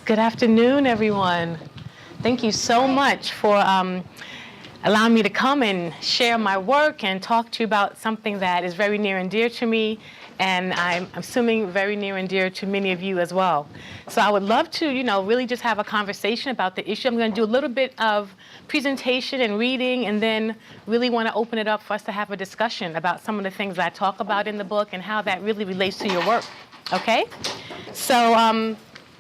Good afternoon, everyone. Thank you so much for allowing me to come and share my work and talk to you about something that is very near and dear to me, and I'm assuming very near and dear to many of you as well. So I would love to, really just have a conversation about the issue. I'm going to do a little bit of presentation and reading, and then really want to open it up for us to have a discussion about some of the things I talk about in the book and how that really relates to your work. Okay? So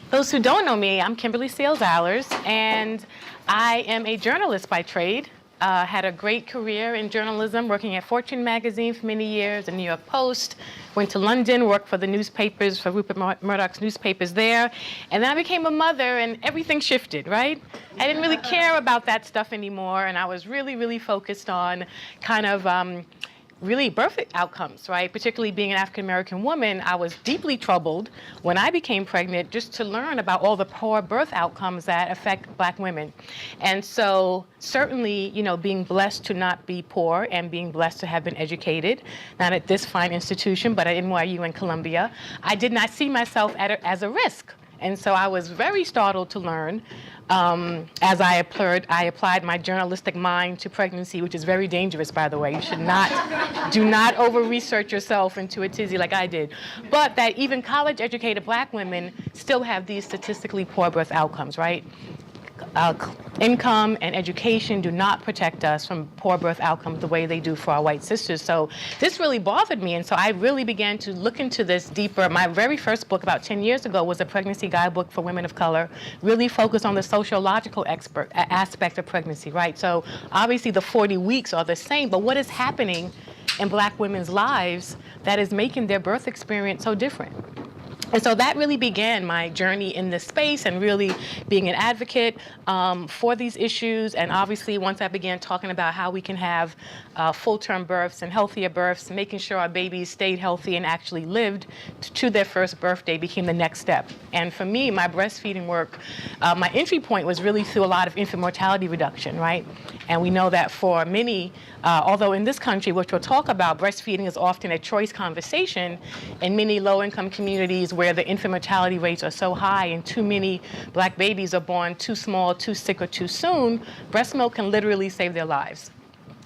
those who don't know me, I'm Kimberly Seals Allers, and I am a journalist by trade. Had a great career in journalism, working at Fortune magazine for many years, the New York Post, went to London, worked for the newspapers, for Rupert Murdoch's newspapers there, and then I became a mother and everything shifted, right? I didn't really care about that stuff anymore, and I was really focused on kind of really birth outcomes, right? Particularly being an African-American woman, I was deeply troubled when I became pregnant just to learn about all the poor birth outcomes that affect Black women. And so certainly, being blessed to not be poor and being blessed to have been educated, not at this fine institution, but at NYU and Columbia, I did not see myself as a risk. And so I was very startled to learn as I applied my journalistic mind to pregnancy, which is very dangerous, by the way. You should do not over-research yourself into a tizzy like I did. But that even college-educated Black women still have these statistically poor birth outcomes, right? Income and education do not protect us from poor birth outcomes the way they do for our white sisters. So this really bothered me, and so I really began to look into this deeper. My very first book about 10 years ago was a pregnancy guidebook for women of color, really focused on the sociological aspect of pregnancy, right? So obviously the 40 weeks are the same, but what is happening in Black women's lives that is making their birth experience so different? And so that really began my journey in this space and really being an advocate for these issues. And obviously, once I began talking about how we can have full-term births and healthier births, making sure our babies stayed healthy and actually lived to their first birthday became the next step. And for me, my breastfeeding work, my entry point was really through a lot of infant mortality reduction, right? And we know that for many, although in this country, which we'll talk about, breastfeeding is often a choice conversation, in many low-income communities where the infant mortality rates are so high and too many Black babies are born too small, too sick, or too soon, breast milk can literally save their lives.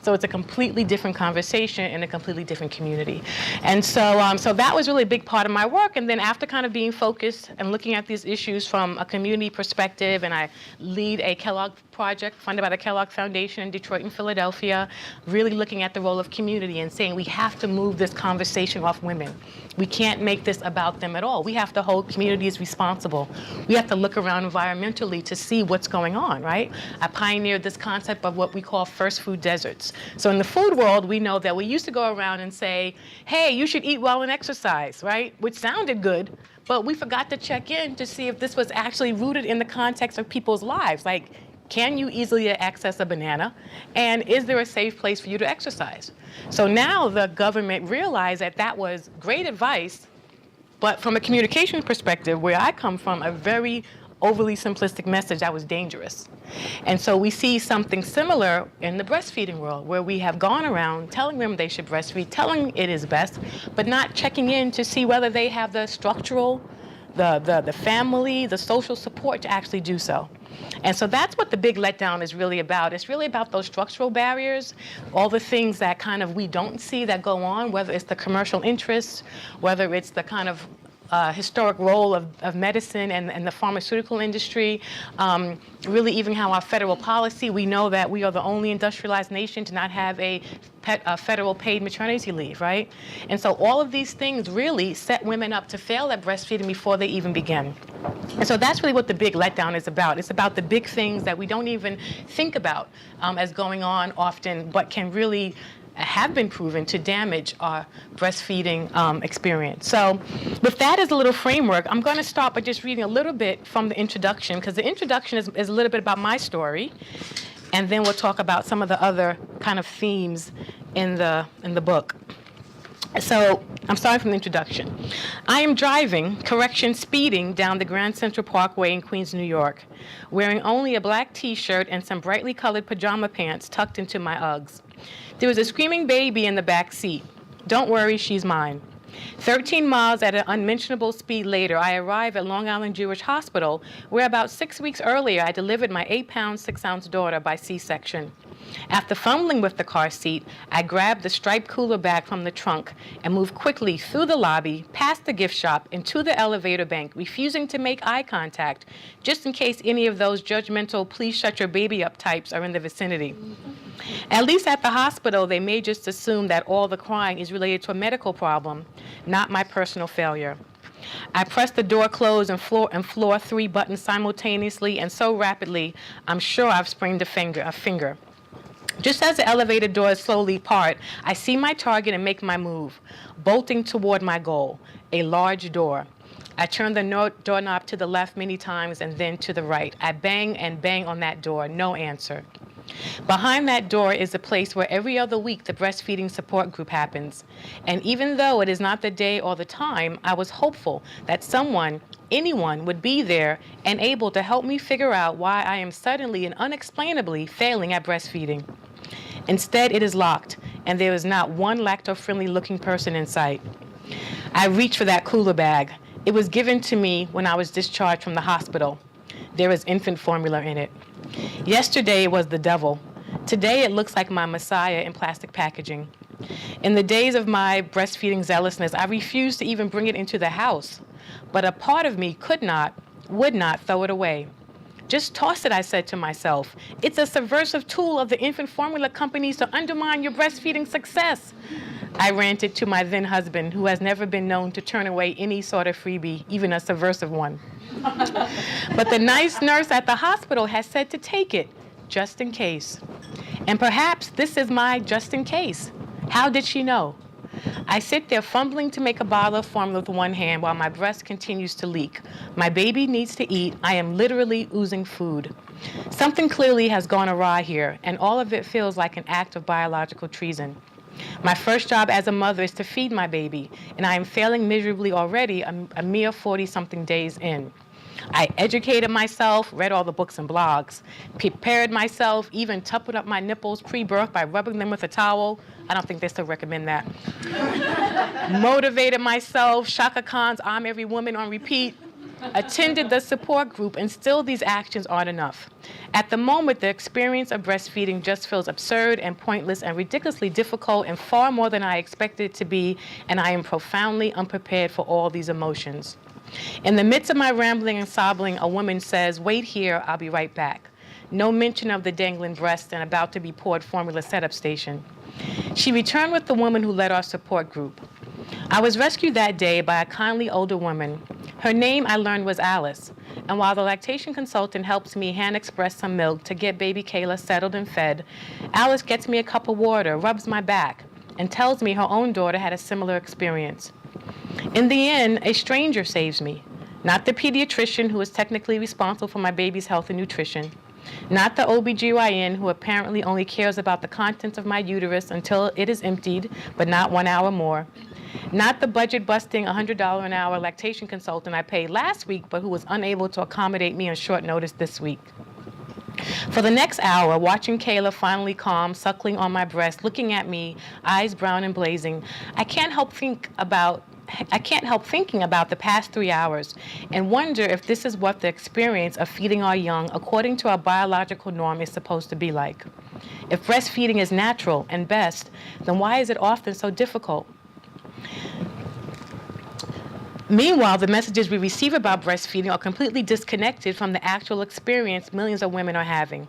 So it's a completely different conversation in a completely different community. And so, so that was really a big part of my work. And then after kind of being focused and looking at these issues from a community perspective, and I lead a Kellogg project funded by the Kellogg Foundation in Detroit and Philadelphia, really looking at the role of community and saying we have to move this conversation off women. We can't make this about them at all. We have to hold communities responsible. We have to look around environmentally to see what's going on, right? I pioneered this concept of what we call first food deserts. So in the food world, we know that we used to go around and say, hey, you should eat well and exercise, right? Which sounded good, but we forgot to check in to see if this was actually rooted in the context of people's lives. Like, can you easily access a banana? And is there a safe place for you to exercise? So now the government realized that that was great advice, but from a communication perspective, where I come from, a very overly simplistic message that was dangerous. And so we see something similar in the breastfeeding world, where we have gone around telling them they should breastfeed, telling it is best, but not checking in to see whether they have the structural, the family, the social support to actually do so. And so that's what the big letdown is really about. It's really about those structural barriers, all the things that kind of we don't see that go on, whether it's the commercial interests, whether it's the kind of historic role of medicine and the pharmaceutical industry, really even how our federal policy, we know that we are the only industrialized nation to not have a federal paid maternity leave, right? And so all of these things really set women up to fail at breastfeeding before they even begin. And so that's really what the big letdown is about. It's about the big things that we don't even think about as going on often, but can really have been proven to damage our breastfeeding experience. So with that as a little framework, I'm going to start by just reading a little bit from the introduction, because the introduction is a little bit about my story, and then we'll talk about some of the other kind of themes in the book. So I'm starting from the introduction. I am driving, speeding down the Grand Central Parkway in Queens, New York, wearing only a black T-shirt and some brightly colored pajama pants tucked into my Uggs. There was a screaming baby in the back seat. Don't worry, she's mine. 13 miles at an unmentionable speed later, I arrive at Long Island Jewish Hospital, where about 6 weeks earlier I delivered my 8-pound, 6-ounce daughter by C-section. After fumbling with the car seat, I grabbed the striped cooler bag from the trunk and moved quickly through the lobby, past the gift shop, and to the elevator bank, refusing to make eye contact, just in case any of those judgmental, please shut your baby up types are in the vicinity. At least at the hospital, they may just assume that all the crying is related to a medical problem, not my personal failure. I pressed the door close and floor 3 buttons simultaneously and so rapidly, I'm sure I've sprained a finger. Just as the elevator doors slowly part, I see my target and make my move, bolting toward my goal, a large door. I turn the doorknob to the left many times and then to the right. I bang and bang on that door, no answer. Behind that door is a place where every other week the breastfeeding support group happens. And even though it is not the day or the time, I was hopeful that anyone would be there and able to help me figure out why I am suddenly and unexplainably failing at breastfeeding. Instead, it is locked, and there is not one lacto-friendly looking person in sight. I reach for that cooler bag. It was given to me when I was discharged from the hospital. There is infant formula in it. Yesterday it was the devil. Today it looks like my Messiah in plastic packaging. In the days of my breastfeeding zealousness, I refused to even bring it into the house. But a part of me would not throw it away. Just toss it, I said to myself. It's a subversive tool of the infant formula companies to undermine your breastfeeding success. I ranted to my then husband, who has never been known to turn away any sort of freebie, even a subversive one. But the nice nurse at the hospital has said to take it, just in case. And perhaps this is my just in case. How did she know? I sit there fumbling to make a bottle of formula with one hand while my breast continues to leak. My baby needs to eat. I am literally oozing food. Something clearly has gone awry here, and all of it feels like an act of biological treason. My first job as a mother is to feed my baby, and I am failing miserably already a mere 40-something days in. I educated myself, read all the books and blogs, prepared myself, even toughened up my nipples pre-birth by rubbing them with a towel. I don't think they still recommend that. Motivated myself, Shaka Khan's I'm Every Woman on repeat. Attended the support group, and still these actions aren't enough. At the moment, the experience of breastfeeding just feels absurd and pointless and ridiculously difficult and far more than I expected it to be, and I am profoundly unprepared for all these emotions. In the midst of my rambling and sobbing, a woman says, "Wait here, I'll be right back." No mention of the dangling breast and about to be poured formula setup station. She returned with the woman who led our support group. I was rescued that day by a kindly older woman. Her name, I learned, was Alice. And while the lactation consultant helps me hand express some milk to get baby Kayla settled and fed, Alice gets me a cup of water, rubs my back, and tells me her own daughter had a similar experience. In the end, a stranger saves me. Not the pediatrician who is technically responsible for my baby's health and nutrition. Not the OBGYN who apparently only cares about the contents of my uterus until it is emptied, but not 1 hour more. Not the budget-busting $100 an hour lactation consultant I paid last week, but who was unable to accommodate me on short notice this week. For the next hour, watching Kayla finally calm, suckling on my breast, looking at me, eyes brown and blazing, I can't help thinking about the past 3 hours and wonder if this is what the experience of feeding our young according to our biological norm is supposed to be like. If breastfeeding is natural and best, then why is it often so difficult? Meanwhile, the messages we receive about breastfeeding are completely disconnected from the actual experience millions of women are having.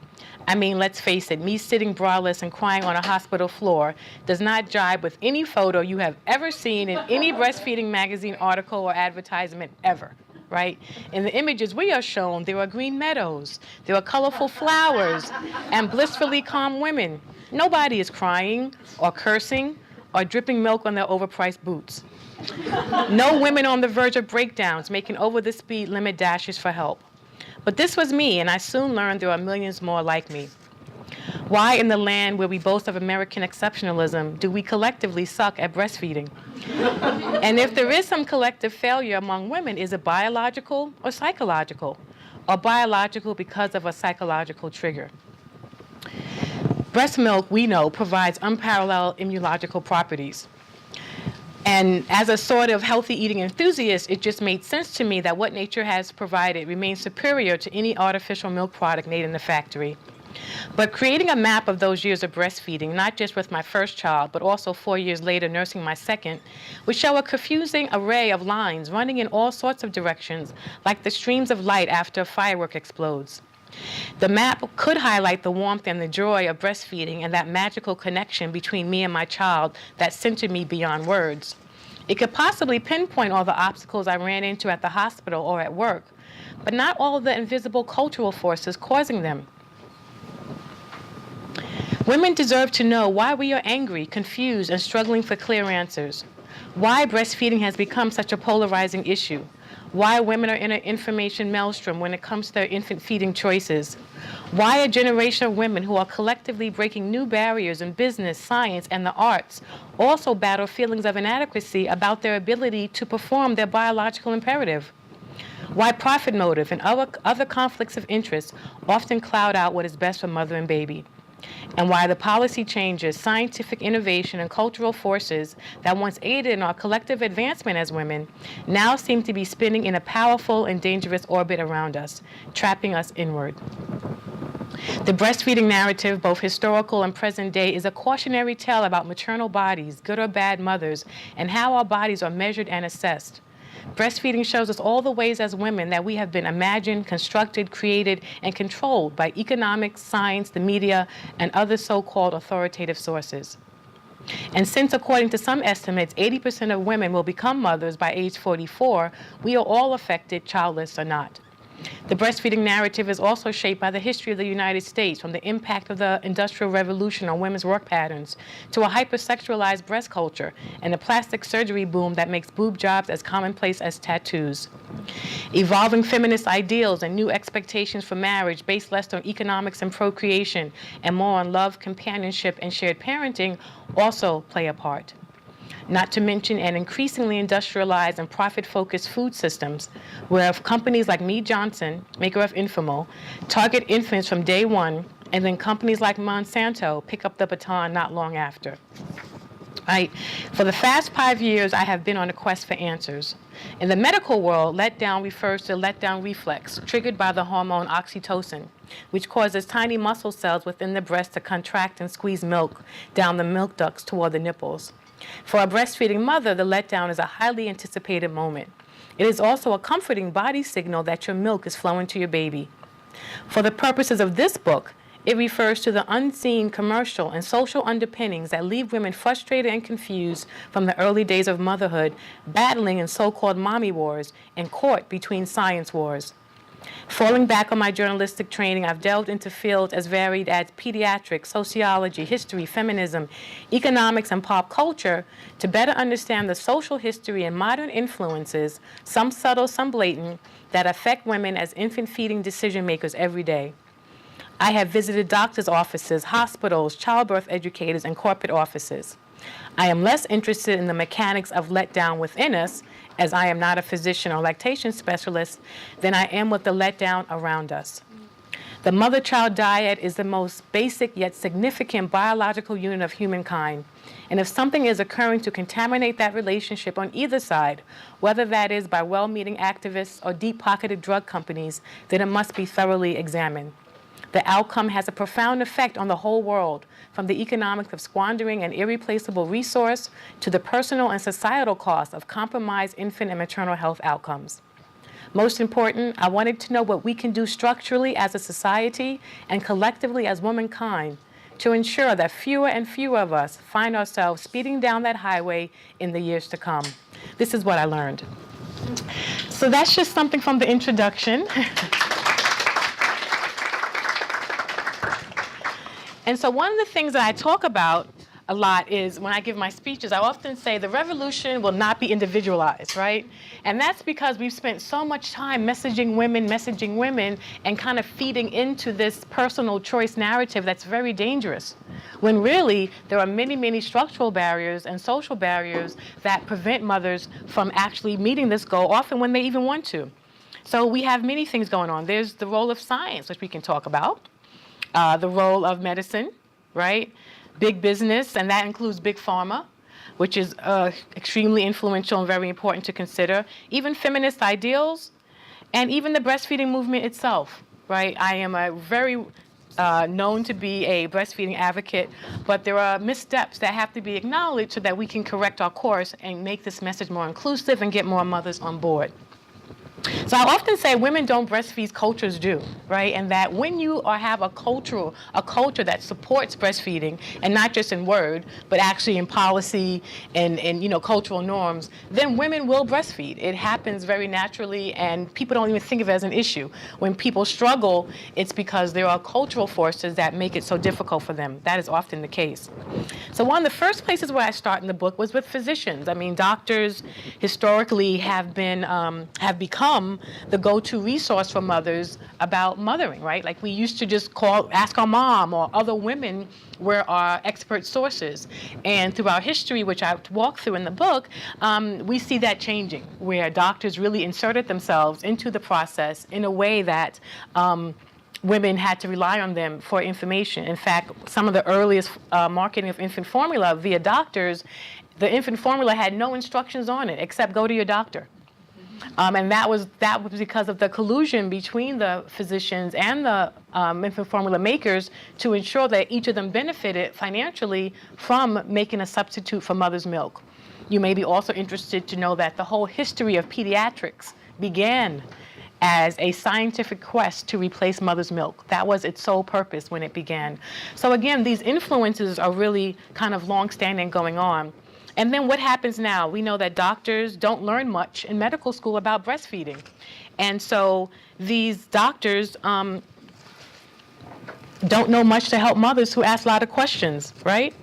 I mean, let's face it, me sitting braless and crying on a hospital floor does not jibe with any photo you have ever seen in any breastfeeding magazine article or advertisement ever, right? In the images we are shown, there are green meadows, there are colorful flowers, and blissfully calm women. Nobody is crying or cursing or dripping milk on their overpriced boots. No women on the verge of breakdowns making over the speed limit dashes for help. But this was me, and I soon learned there are millions more like me. Why in the land where we boast of American exceptionalism do we collectively suck at breastfeeding? And if there is some collective failure among women, is it biological or psychological? Or biological because of a psychological trigger? Breast milk, we know, provides unparalleled immunological properties. And as a sort of healthy eating enthusiast, it just made sense to me that what nature has provided remains superior to any artificial milk product made in the factory. But creating a map of those years of breastfeeding, not just with my first child, but also 4 years later nursing my second, would show a confusing array of lines running in all sorts of directions, like the streams of light after a firework explodes. The map could highlight the warmth and the joy of breastfeeding and that magical connection between me and my child that centered me beyond words. It could possibly pinpoint all the obstacles I ran into at the hospital or at work, but not all of the invisible cultural forces causing them. Women deserve to know why we are angry, confused, and struggling for clear answers. Why breastfeeding has become such a polarizing issue. Why women are in an information maelstrom when it comes to their infant feeding choices. Why a generation of women who are collectively breaking new barriers in business, science, and the arts also battle feelings of inadequacy about their ability to perform their biological imperative. Why profit motive and other conflicts of interest often cloud out what is best for mother and baby. And why the policy changes, scientific innovation, and cultural forces that once aided in our collective advancement as women now seem to be spinning in a powerful and dangerous orbit around us, trapping us inward. The breastfeeding narrative, both historical and present day, is a cautionary tale about maternal bodies, good or bad mothers, and how our bodies are measured and assessed. Breastfeeding shows us all the ways as women that we have been imagined, constructed, created, and controlled by economics, science, the media, and other so-called authoritative sources. And since, according to some estimates, 80% of women will become mothers by age 44, we are all affected, childless or not. The breastfeeding narrative is also shaped by the history of the United States, from the impact of the Industrial Revolution on women's work patterns to a hypersexualized breast culture and the plastic surgery boom that makes boob jobs as commonplace as tattoos. Evolving feminist ideals and new expectations for marriage based less on economics and procreation and more on love, companionship, and shared parenting also play a part. Not to mention an increasingly industrialized and profit-focused food systems, where companies like Mead Johnson, maker of Enfamil, target infants from day one, and then companies like Monsanto pick up the baton not long after. For the past 5 years, I have been on a quest for answers. In the medical world, letdown refers to letdown reflex, triggered by the hormone oxytocin, which causes tiny muscle cells within the breast to contract and squeeze milk down the milk ducts toward the nipples. For a breastfeeding mother, the letdown is a highly anticipated moment. It is also a comforting body signal that your milk is flowing to your baby. For the purposes of this book, it refers to the unseen commercial and social underpinnings that leave women frustrated and confused from the early days of motherhood, battling in so-called mommy wars and caught between science wars. Falling back on my journalistic training, I've delved into fields as varied as pediatrics, sociology, history, feminism, economics, and pop culture to better understand the social history and modern influences, some subtle, some blatant, that affect women as infant feeding decision makers every day. I have visited doctors' offices, hospitals, childbirth educators, and corporate offices. I am less interested in the mechanics of letdown within us, as I am not a physician or lactation specialist, than I am with the letdown around us. The mother-child dyad is the most basic yet significant biological unit of humankind. And if something is occurring to contaminate that relationship on either side, whether that is by well-meaning activists or deep-pocketed drug companies, then it must be thoroughly examined. The outcome has a profound effect on the whole world, from the economics of squandering an irreplaceable resource to the personal and societal cost of compromised infant and maternal health outcomes. Most important, I wanted to know what we can do structurally as a society and collectively as womankind to ensure that fewer and fewer of us find ourselves speeding down that highway in the years to come. This is what I learned. So that's just something from the introduction. And so one of the things that I talk about a lot is when I give my speeches, I often say the revolution will not be individualized, right? And that's because we've spent so much time messaging women, and kind of feeding into this personal choice narrative that's very dangerous. When really, there are many, many structural barriers and social barriers that prevent mothers from actually meeting this goal, often when they even want to. So we have many things going on. There's the role of science, which we can talk about. The role of medicine, right? Big business, and that includes big pharma. which is extremely influential and very important to consider, even feminist ideals, and even the breastfeeding movement itself, right? I am a very known to be a breastfeeding advocate, but there are missteps that have to be acknowledged so that we can correct our course and make this message more inclusive and get more mothers on board. So I often say women don't breastfeed, cultures do, right? And that when you have a culture that supports breastfeeding, and not just in word, but actually in policy and cultural norms, then women will breastfeed. It happens very naturally, and people don't even think of it as an issue. When people struggle, it's because there are cultural forces that make it so difficult for them. That is often the case. So one of the first places where I start in the book was with physicians. I mean, doctors historically have become the go-to resource for mothers about mothering, right? Like we used to just ask our mom, or other women were our expert sources. And throughout history, which I walk through in the book, we see that changing, where doctors really inserted themselves into the process in a way that women had to rely on them for information. In fact, some of the earliest marketing of infant formula via doctors, the infant formula had no instructions on it except go to your doctor. And that was because of the collusion between the physicians and the infant formula makers to ensure that each of them benefited financially from making a substitute for mother's milk. You may be also interested to know that the whole history of pediatrics began as a scientific quest to replace mother's milk. That was its sole purpose when it began. So again, these influences are really kind of long-standing going on. And then what happens now? We know that doctors don't learn much in medical school about breastfeeding. And so these doctors don't know much to help mothers who ask a lot of questions, right?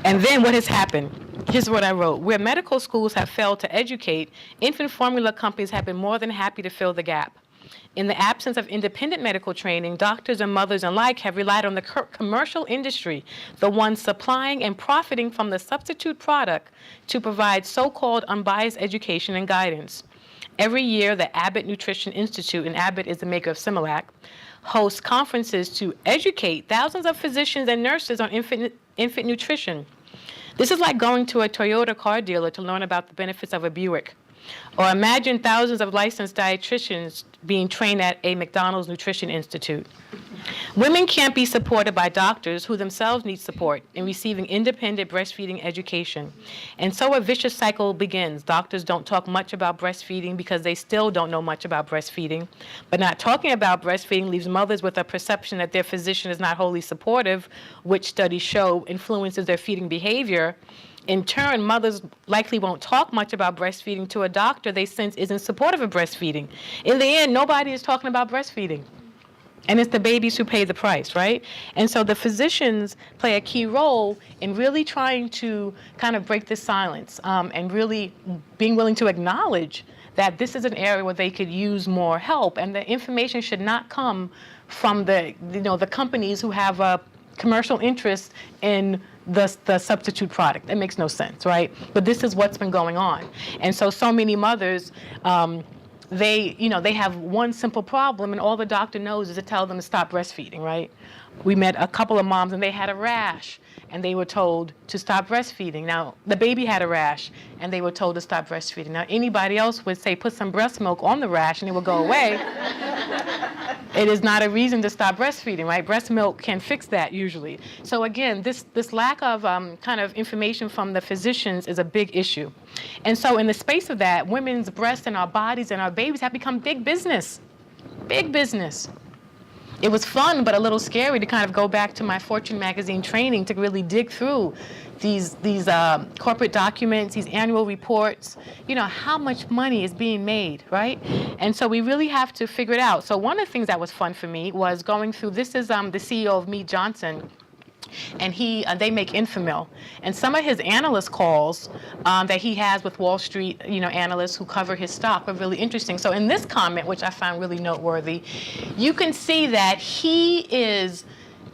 And then what has happened? Here's what I wrote. Where medical schools have failed to educate, infant formula companies have been more than happy to fill the gap. In the absence of independent medical training, doctors and mothers alike have relied on the commercial industry, the ones supplying and profiting from the substitute product, to provide so-called unbiased education and guidance. Every year, the Abbott Nutrition Institute, and Abbott is the maker of Similac, hosts conferences to educate thousands of physicians and nurses on infant nutrition. This is like going to a Toyota car dealer to learn about the benefits of a Buick. Or imagine thousands of licensed dietitians being trained at a McDonald's Nutrition Institute. Women can't be supported by doctors who themselves need support in receiving independent breastfeeding education. And so a vicious cycle begins. Doctors don't talk much about breastfeeding because they still don't know much about breastfeeding. But not talking about breastfeeding leaves mothers with a perception that their physician is not wholly supportive, which studies show influences their feeding behavior. In turn, mothers likely won't talk much about breastfeeding to a doctor they sense isn't supportive of breastfeeding. In the end, nobody is talking about breastfeeding. And it's the babies who pay the price, right? And so the physicians play a key role in really trying to kind of break this silence and really being willing to acknowledge that this is an area where they could use more help. And the information should not come from the companies who have a commercial interest in the substitute product. It makes no sense, right? But this is what's been going on. And so many mothers, they have one simple problem, and all the doctor knows is to tell them to stop breastfeeding, right? We met a couple of moms, and they had a rash, and they were told to stop breastfeeding. Now, the baby had a rash, and they were told to stop breastfeeding. Now, anybody else would say, put some breast milk on the rash, and it will go away. It is not a reason to stop breastfeeding, right? Breast milk can fix that usually. So again, this lack of kind of information from the physicians is a big issue. And so in the space of that, women's breasts and our bodies and our babies have become big business. Big business. It was fun, but a little scary to kind of go back to my Fortune magazine training to really dig through these corporate documents, these annual reports, how much money is being made, right? And so we really have to figure it out. So one of the things that was fun for me was going through, this is the CEO of Mead Johnson, and they make Enfamil. And some of his analyst calls that he has with Wall Street, analysts who cover his stock are really interesting. So in this comment, which I found really noteworthy, you can see that he is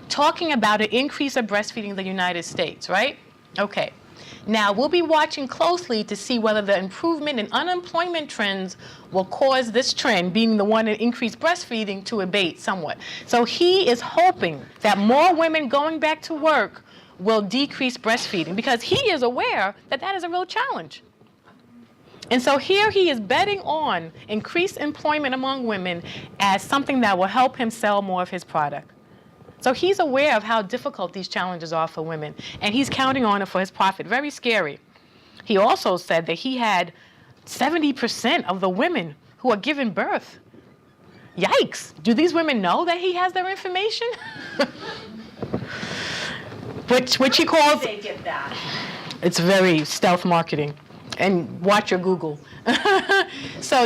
talking about an increase of breastfeeding in the United States, right? Okay. Now, we'll be watching closely to see whether the improvement in unemployment trends will cause this trend, being the one that increased breastfeeding, to abate somewhat. So he is hoping that more women going back to work will decrease breastfeeding, because he is aware that that is a real challenge. And so here he is betting on increased employment among women as something that will help him sell more of his product. So he's aware of how difficult these challenges are for women, and he's counting on it for his profit. Very scary. He also said that he had 70% of the women who are giving birth. Yikes. Do these women know that he has their information? which he calls... How did they get that? It's very stealth marketing. And watch your Google. So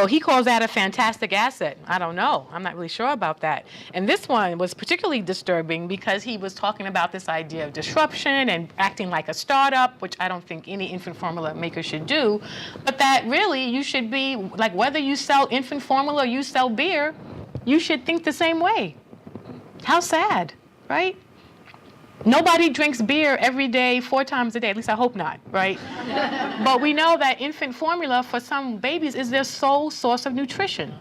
he calls that a fantastic asset. I don't know. I'm not really sure about that. And this one was particularly disturbing because he was talking about this idea of disruption and acting like a startup, which I don't think any infant formula maker should do. But that really you should be, like, whether you sell infant formula or you sell beer, you should think the same way. How sad, right? Nobody drinks beer every day, 4 times a day. At least I hope not, right? But we know that infant formula for some babies is their sole source of nutrition.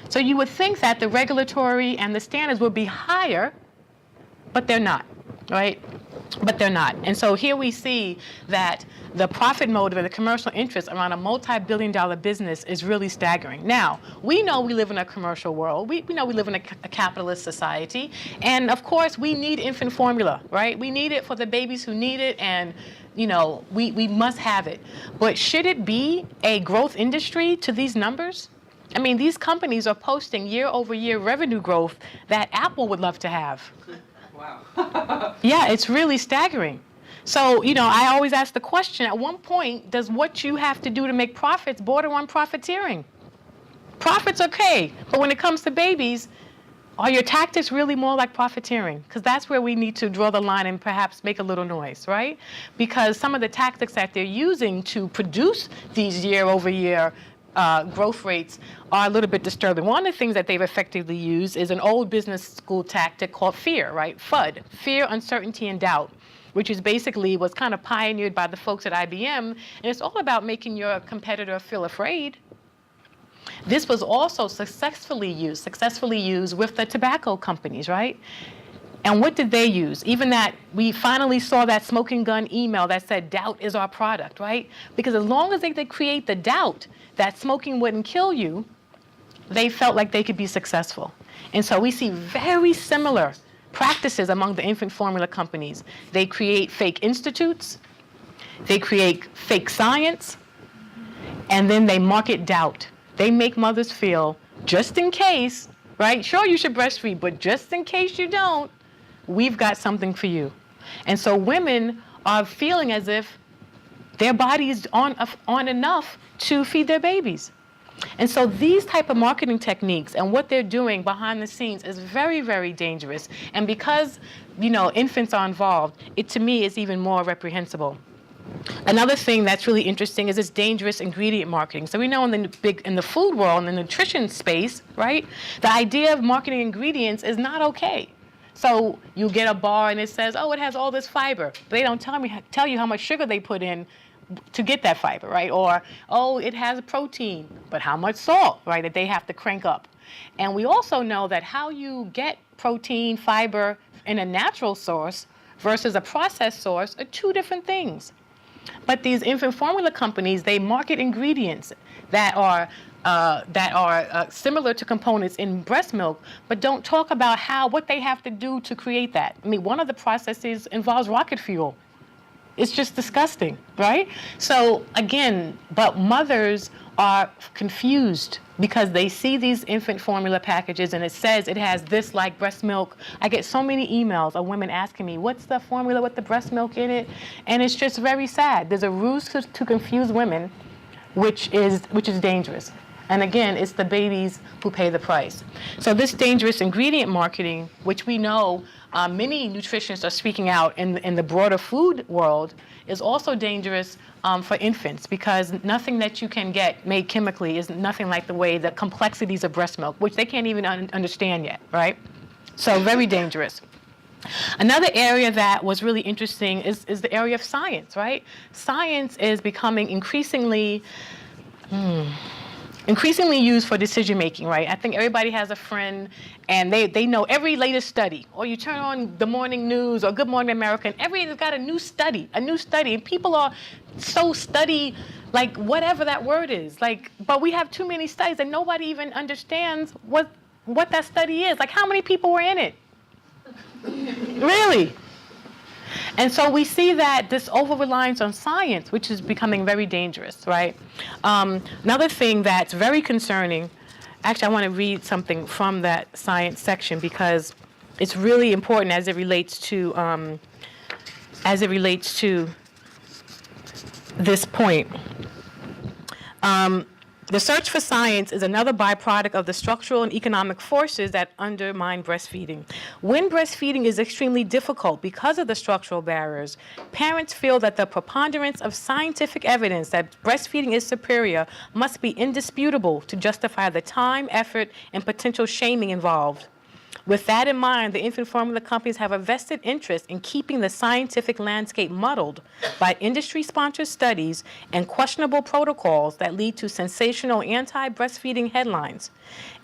So you would think that the regulatory and the standards would be higher, but they're not, right? But they're not. And so here we see that the profit motive and the commercial interest around a multi-billion-dollar business is really staggering. Now, we know we live in a commercial world. We know we live in a capitalist society. And of course, we need infant formula, right? We need it for the babies who need it, and we must have it. But should it be a growth industry to these numbers? I mean, these companies are posting year-over-year revenue growth that Apple would love to have. Wow. Yeah, it's really staggering. So, I always ask the question, at one point, does what you have to do to make profits border on profiteering? Profits, okay, but when it comes to babies, are your tactics really more like profiteering? Because that's where we need to draw the line and perhaps make a little noise, right? Because some of the tactics that they're using to produce these year-over-year growth rates are a little bit disturbing. One of the things that they've effectively used is an old business school tactic called fear, right? FUD, fear, uncertainty, and doubt, which is basically was kind of pioneered by the folks at IBM, and it's all about making your competitor feel afraid. This was also successfully used with the tobacco companies, right? And what did they use? Even that, we finally saw that smoking gun email that said, doubt is our product, right? Because as long as they could create the doubt that smoking wouldn't kill you, they felt like they could be successful. And so we see very similar practices among the infant formula companies. They create fake institutes, they create fake science, and then they market doubt. They make mothers feel, just in case, right? Sure, you should breastfeed, but just in case you don't, we've got something for you. And so women are feeling as if their body is on enough to feed their babies. And so these type of marketing techniques and what they're doing behind the scenes is very, very dangerous. And because, infants are involved, it to me is even more reprehensible. Another thing that's really interesting is this dangerous ingredient marketing. So we know in the food world, in the nutrition space, right, the idea of marketing ingredients is not okay. So you get a bar and it says, oh, it has all this fiber. But they don't tell you how much sugar they put in to get that fiber, right? Or, oh, it has protein, but how much salt, right, that they have to crank up. And we also know that how you get protein, fiber in a natural source versus a processed source are 2 different things. But these infant formula companies, they market ingredients that are similar to components in breast milk, but don't talk about what they have to do to create that. I mean, one of the processes involves rocket fuel. It's just disgusting, right? So again, but mothers are confused because they see these infant formula packages and it says it has this like breast milk. I get so many emails of women asking me, what's the formula with the breast milk in it? And it's just very sad. There's a ruse to confuse women, which is dangerous. And again, it's the babies who pay the price. So this dangerous ingredient marketing, which we know many nutritionists are speaking out in the broader food world, is also dangerous for infants because nothing that you can get made chemically is nothing like the complexities of breast milk, which they can't even understand yet, right? So very dangerous. Another area that was really interesting is the area of science, right? Science is becoming increasingly increasingly used for decision making, right? I think everybody has a friend and they know every latest study. Or you turn on the morning news or Good Morning America and everybody's got a new study. And people are so study, like whatever that word is. Like, but we have too many studies and nobody even understands what that study is. Like how many people were in it? Really? And so we see that this over-reliance on science, which is becoming very dangerous, right? Another thing that's very concerning, actually I want to read something from that science section because it's really important as it relates to this point. The search for science is another byproduct of the structural and economic forces that undermine breastfeeding. When breastfeeding is extremely difficult because of the structural barriers, parents feel that the preponderance of scientific evidence that breastfeeding is superior must be indisputable to justify the time, effort, and potential shaming involved. With that in mind, the infant formula companies have a vested interest in keeping the scientific landscape muddled by industry-sponsored studies and questionable protocols that lead to sensational anti-breastfeeding headlines.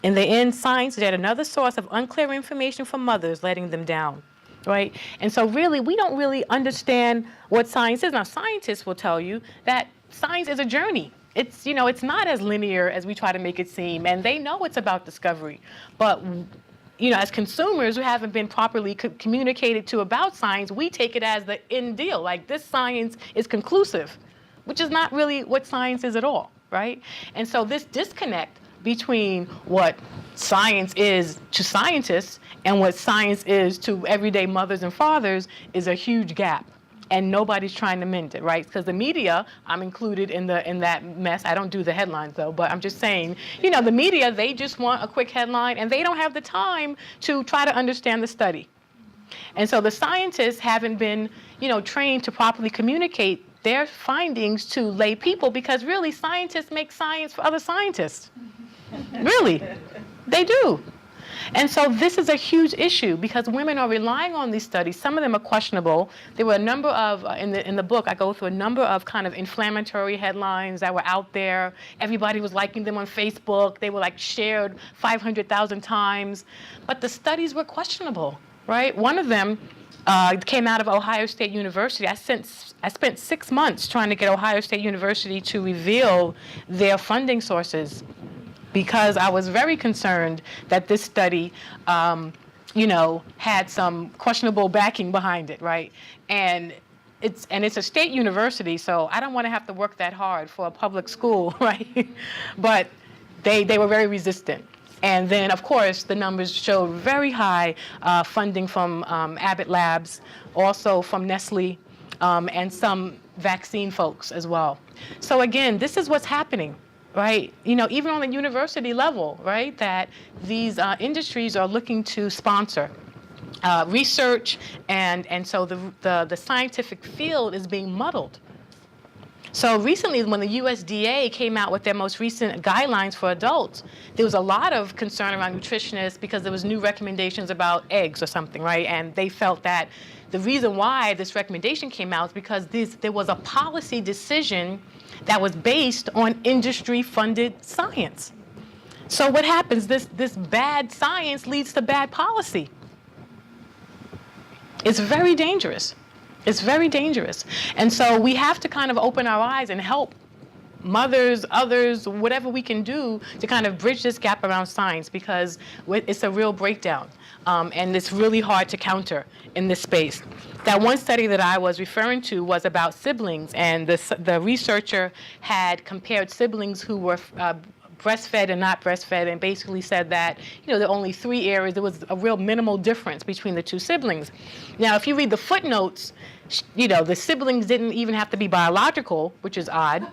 In the end, science is yet another source of unclear information for mothers, letting them down. Right? And so really, we don't really understand what science is. Now, scientists will tell you that science is a journey. It's, it's not as linear as we try to make it seem, and they know it's about discovery. But as consumers who haven't been properly communicated to about science, we take it as the end deal. Like this science is conclusive, which is not really what science is at all, right? And so this disconnect between what science is to scientists and what science is to everyday mothers and fathers is a huge gap. And nobody's trying to mend it, right? Because the media, I'm included in that mess. I don't do the headlines though, but I'm just saying, the media, they just want a quick headline and they don't have the time to try to understand the study. And so the scientists haven't been, trained to properly communicate their findings to lay people because really scientists make science for other scientists. Really, they do. And so this is a huge issue because women are relying on these studies. Some of them are questionable. There were a number of, in the book, I go through a number of kind of inflammatory headlines that were out there. Everybody was liking them on Facebook. They were like shared 500,000 times. But the studies were questionable, right? One of them came out of Ohio State University. I spent 6 months trying to get Ohio State University to reveal their funding sources, because I was very concerned that this study, had some questionable backing behind it, right? And it's a state university, so I don't want to have to work that hard for a public school, right? But they were very resistant. And then, of course, the numbers showed very high funding from Abbott Labs, also from Nestle, and some vaccine folks as well. So again, this is what's happening. Right, even on the university level, right, that these industries are looking to sponsor research, and so the scientific field is being muddled. So recently, when the USDA came out with their most recent guidelines for adults, there was a lot of concern around nutritionists because there was new recommendations about eggs or something, right? And they felt that the reason why this recommendation came out is because there was a policy decision that was based on industry-funded science. So what happens? This bad science leads to bad policy. It's very dangerous. It's very dangerous. And so we have to kind of open our eyes and help mothers, others, whatever we can do to kind of bridge this gap around science, because it's a real breakdown. And it's really hard to counter in this space. That one study that I was referring to was about siblings, and the researcher had compared siblings who were breastfed and not breastfed, and basically said that, there are only 3 areas. There was a real minimal difference between the 2 siblings. Now, if you read the footnotes, the siblings didn't even have to be biological, which is odd.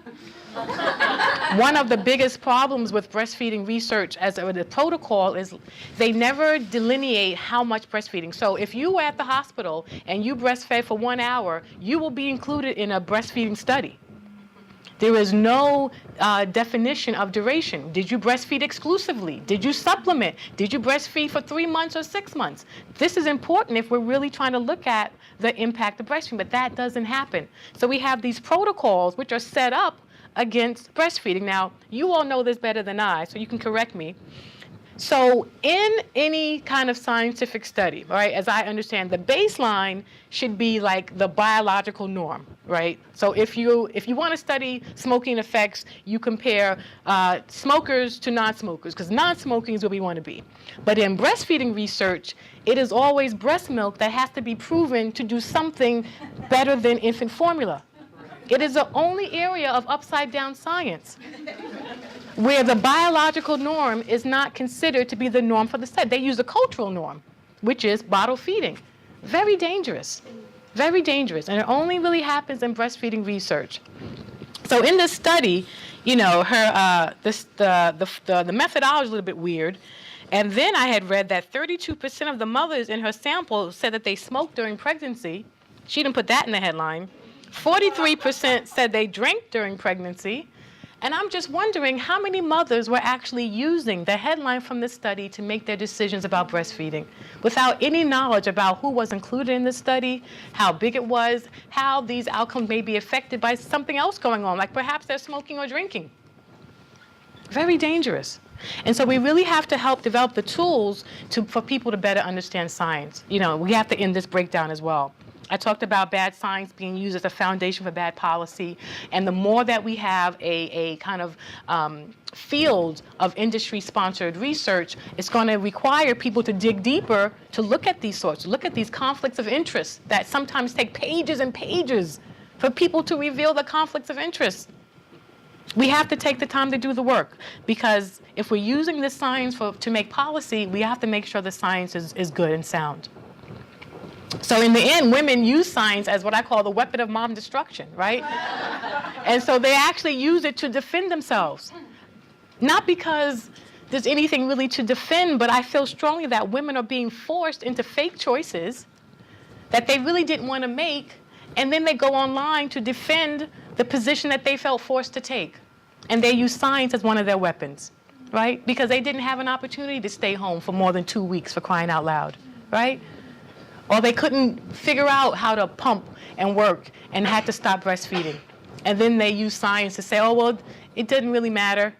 One of the biggest problems with breastfeeding research as the protocol is they never delineate how much breastfeeding. So if you were at the hospital and you breastfed for 1 hour, you will be included in a breastfeeding study. There is no definition of duration. Did you breastfeed exclusively? Did you supplement? Did you breastfeed for 3 months or 6 months? This is important if we're really trying to look at the impact of breastfeeding, but that doesn't happen. So we have these protocols which are set up against breastfeeding. Now, you all know this better than I, so you can correct me. So in any kind of scientific study, right, as I understand, the baseline should be like the biological norm, right? So if you want to study smoking effects, you compare smokers to non-smokers, because non-smoking is where we want to be. But in breastfeeding research, it is always breast milk that has to be proven to do something better than infant formula. It is the only area of upside-down science where the biological norm is not considered to be the norm for the study. They use a cultural norm, which is bottle feeding. Very dangerous, very dangerous. And it only really happens in breastfeeding research. So in this study, you know, the methodology is a little bit weird. And then I had read that 32% of the mothers in her sample said that they smoked during pregnancy. She didn't put that in the headline. 43% said they drank during pregnancy. And I'm just wondering how many mothers were actually using the headline from this study to make their decisions about breastfeeding without any knowledge about who was included in the study, how big it was, how these outcomes may be affected by something else going on, like perhaps they're smoking or drinking. Very dangerous. And so we really have to help develop the tools for people to better understand science. You know, we have to end this breakdown as well. I talked about bad science being used as a foundation for bad policy, and the more that we have a kind of field of industry-sponsored research, it's going to require people to dig deeper to look at these conflicts of interest that sometimes take pages and pages for people to reveal the conflicts of interest. We have to take the time to do the work, because if we're using this science to make policy, we have to make sure the science is good and sound. So in the end, women use science as what I call the weapon of mom destruction, right? And so they actually use it to defend themselves. Not because there's anything really to defend, but I feel strongly that women are being forced into fake choices that they really didn't want to make, and then they go online to defend the position that they felt forced to take. And they use science as one of their weapons, right? Because they didn't have an opportunity to stay home for more than 2 weeks, for crying out loud, right? Or they couldn't figure out how to pump and work and had to stop breastfeeding. And then they use science to say, oh, well, it didn't really matter.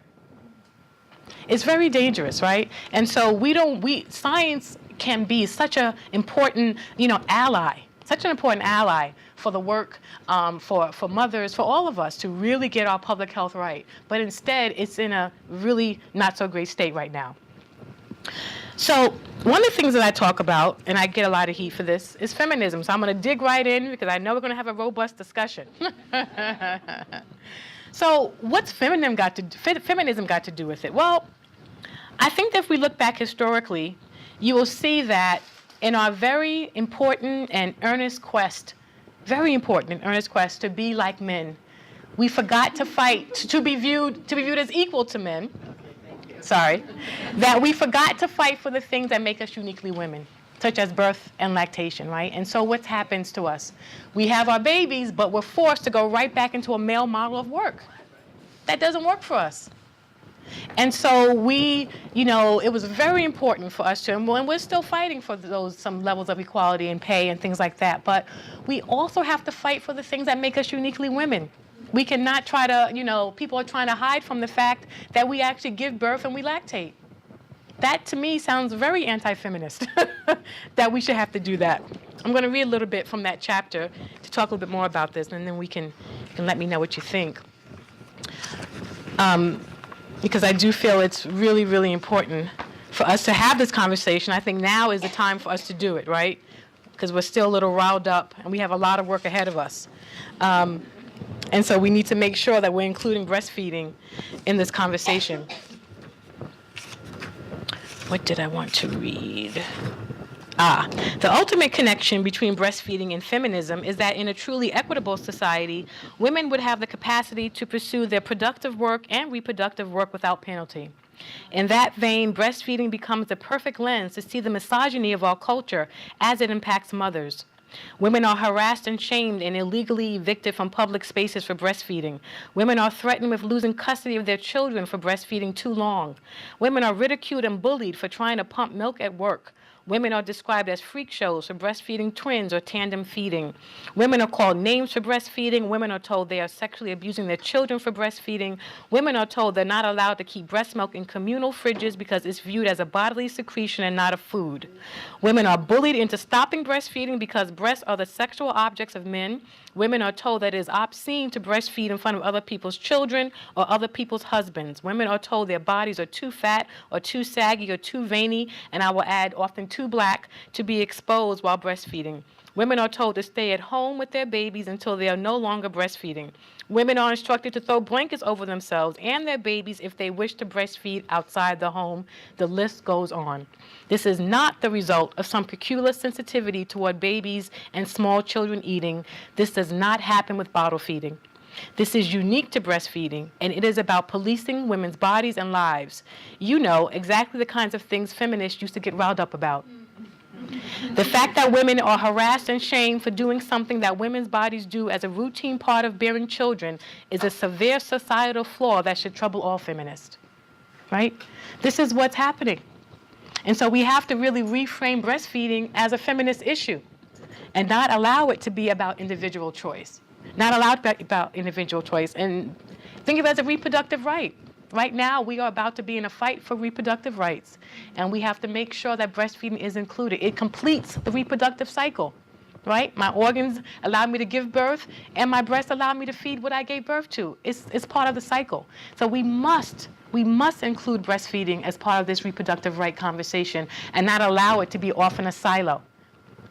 It's very dangerous, right? And so science can be such an important, ally, such an important ally for the work, for mothers, for all of us to really get our public health right. But instead, it's in a really not so great state right now. So one of the things that I talk about, and I get a lot of heat for this, is feminism. So I'm going to dig right in because I know we're going to have a robust discussion. So what's feminism got to do with it? Well, I think that if we look back historically, you will see that in our very important and earnest quest to be like men, we forgot to fight to be viewed as equal to men. That we forgot to fight for the things that make us uniquely women, such as birth and lactation, right? And so what happens to us? We have our babies, but we're forced to go right back into a male model of work. That doesn't work for us. And so it was very important for us to, and we're still fighting for some levels of equality and pay and things like that, but we also have to fight for the things that make us uniquely women. We cannot try to, people are trying to hide from the fact that we actually give birth and we lactate. That, to me, sounds very anti-feminist, that we should have to do that. I'm going to read a little bit from that chapter to talk a little bit more about this, and then you can let me know what you think. Because I do feel it's really, really important for us to have this conversation. I think now is the time for us to do it, right? Because we're still a little riled up, and we have a lot of work ahead of us. And so we need to make sure that we're including breastfeeding in this conversation. What did I want to read? The ultimate connection between breastfeeding and feminism is that in a truly equitable society, women would have the capacity to pursue their productive work and reproductive work without penalty. In that vein, breastfeeding becomes the perfect lens to see the misogyny of our culture as it impacts mothers. Women are harassed and shamed and illegally evicted from public spaces for breastfeeding. Women are threatened with losing custody of their children for breastfeeding too long. Women are ridiculed and bullied for trying to pump milk at work. Women are described as freak shows for breastfeeding twins or tandem feeding. Women are called names for breastfeeding. Women are told they are sexually abusing their children for breastfeeding. Women are told they're not allowed to keep breast milk in communal fridges because it's viewed as a bodily secretion and not a food. Women are bullied into stopping breastfeeding because breasts are the sexual objects of men. Women are told that it is obscene to breastfeed in front of other people's children or other people's husbands. Women are told their bodies are too fat or too saggy or too veiny, and I will add often too black, to be exposed while breastfeeding. Women are told to stay at home with their babies until they are no longer breastfeeding. Women are instructed to throw blankets over themselves and their babies if they wish to breastfeed outside the home. The list goes on. This is not the result of some peculiar sensitivity toward babies and small children eating. This does not happen with bottle feeding. This is unique to breastfeeding, and it is about policing women's bodies and lives. You know exactly the kinds of things feminists used to get riled up about. The fact that women are harassed and shamed for doing something that women's bodies do as a routine part of bearing children is a severe societal flaw that should trouble all feminists, right? This is what's happening. And so we have to really reframe breastfeeding as a feminist issue and not allow it to be about individual choice. Not allowed about individual choice, and think of it as a reproductive right. Right now, we are about to be in a fight for reproductive rights, and we have to make sure that breastfeeding is included. It completes the reproductive cycle, right? My organs allow me to give birth, and my breasts allow me to feed what I gave birth to. It's part of the cycle. So we must include breastfeeding as part of this reproductive right conversation and not allow it to be off in a silo,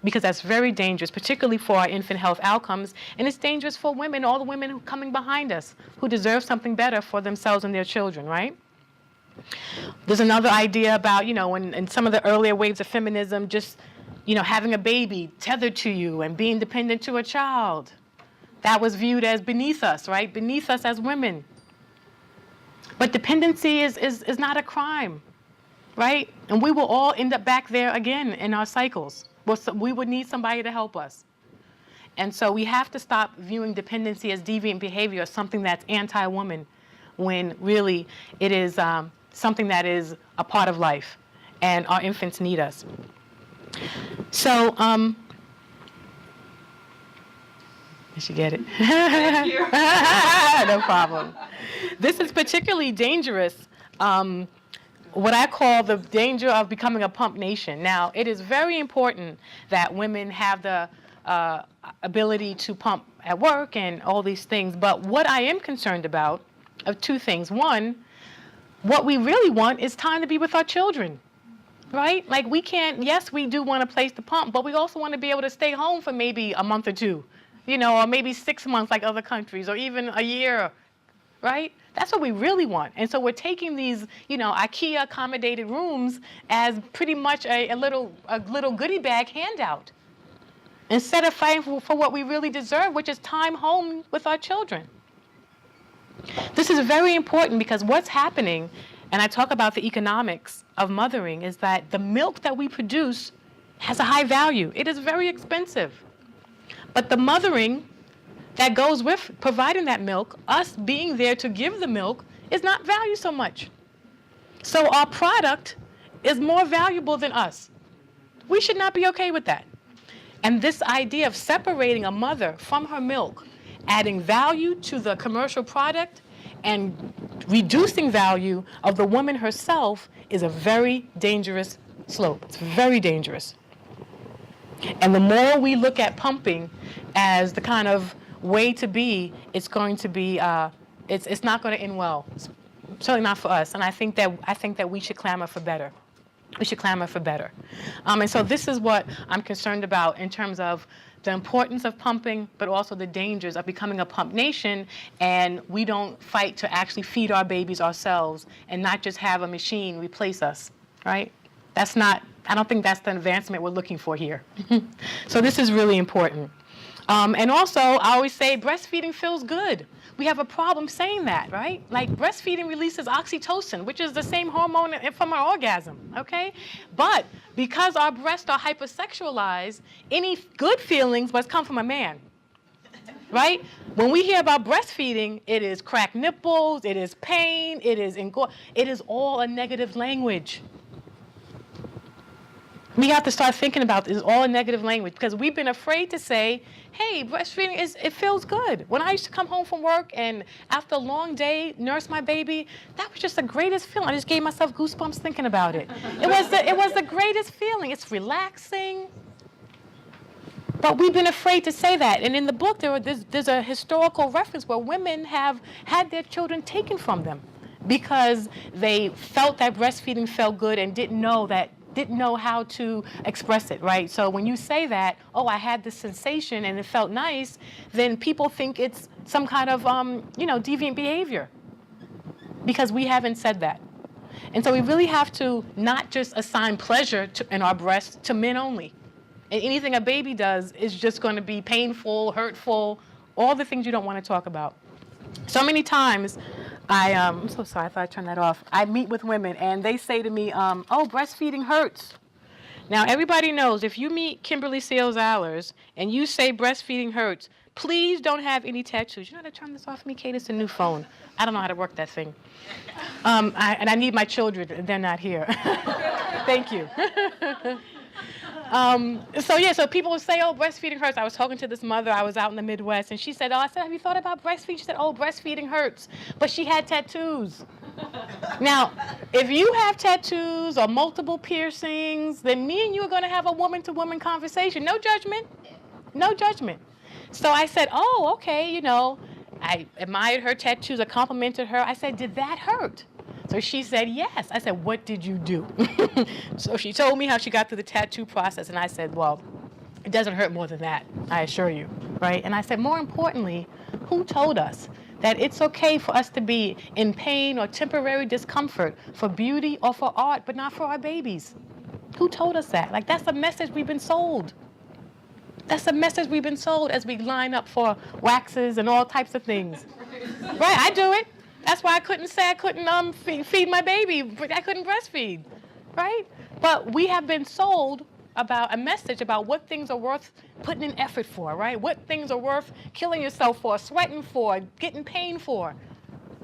because that's very dangerous, particularly for our infant health outcomes, and it's dangerous for women, all the women coming behind us who deserve something better for themselves and their children, right? There's another idea about, in some of the earlier waves of feminism, just, having a baby tethered to you and being dependent to a child. That was viewed as beneath us, right? Beneath us as women. But dependency is not a crime, right? And we will all end up back there again in our cycles. We would need somebody to help us. And so we have to stop viewing dependency as deviant behavior as something that's anti-woman, when really it is something that is a part of life, and our infants need us. So, did you get it? Thank you. No problem. This is particularly dangerous, what I call the danger of becoming a pump nation. Now, it is very important that women have the ability to pump at work and all these things, but what I am concerned about are two things. One, what we really want is time to be with our children, right? Like, we can't, yes, we do want a place to pump, but we also want to be able to stay home for maybe a month or two, or maybe 6 months like other countries, or even a year, right? That's what we really want. And so we're taking these, IKEA accommodated rooms as pretty much a little goodie bag handout, instead of fighting for what we really deserve, which is time home with our children. This is very important because what's happening, and I talk about the economics of mothering, is that the milk that we produce has a high value. It is very expensive. But the mothering that goes with providing that milk, us being there to give the milk, is not valued so much. So our product is more valuable than us. We should not be okay with that. And this idea of separating a mother from her milk, adding value to the commercial product, and reducing value of the woman herself is a very dangerous slope. It's very dangerous. And the more we look at pumping as the kind of way to be, it's going to be, it's not going to end well. It's certainly not for us. And I think that we should clamor for better. We should clamor for better. And so this is what I'm concerned about in terms of the importance of pumping, but also the dangers of becoming a pump nation, and we don't fight to actually feed our babies ourselves and not just have a machine replace us, right? I don't think that's the advancement we're looking for here. So this is really important. And also, I always say breastfeeding feels good. We have a problem saying that, right? Like, breastfeeding releases oxytocin, which is the same hormone from our orgasm, okay? But because our breasts are hypersexualized, any good feelings must come from a man, right? When we hear about breastfeeding, it is cracked nipples, it is pain, it is all a negative language. We have to start thinking about this all in negative language, because we've been afraid to say, hey, breastfeeding it feels good. When I used to come home from work and after a long day nurse my baby, that was just the greatest feeling. I just gave myself goosebumps thinking about it. It was the greatest feeling. It's relaxing. But we've been afraid to say that. And in the book, there's a historical reference where women have had their children taken from them because they felt that breastfeeding felt good and didn't know how to express it, right? So when you say that, oh, I had this sensation and it felt nice, then people think it's some kind of, deviant behavior, because we haven't said that. And so we really have to not just assign pleasure in our breasts to men only. And anything a baby does is just going to be painful, hurtful, all the things you don't want to talk about. So many times, I'm so sorry, I thought I turned that off. I meet with women and they say to me, oh, breastfeeding hurts. Now, everybody knows if you meet Kimberly Seals Allers and you say breastfeeding hurts, please don't have any tattoos. You know how to turn this off for me, Kate? It's a new phone. I don't know how to work that thing. And I need my children. They're not here. Thank you. So people would say, oh, breastfeeding hurts. I was talking to this mother. I was out in the Midwest, and she said, I said, have you thought about breastfeeding? She said, oh, breastfeeding hurts. But she had tattoos. Now, if you have tattoos or multiple piercings, then me and you are going to have a woman-to-woman conversation. No judgment. No judgment. So I said, oh, okay, I admired her tattoos. I complimented her. I said, did that hurt? So she said, yes. I said, what did you do? So she told me how she got through the tattoo process. And I said, well, it doesn't hurt more than that, I assure you, right? And I said, more importantly, who told us that it's okay for us to be in pain or temporary discomfort for beauty or for art, but not for our babies? Who told us that? Like, that's a message we've been sold. That's a message we've been sold as we line up for waxes and all types of things. Right, I do it. That's why I couldn't say I couldn't feed my baby. I couldn't breastfeed, right? But we have been sold about a message about what things are worth putting in effort for, right? What things are worth killing yourself for, sweating for, getting pain for,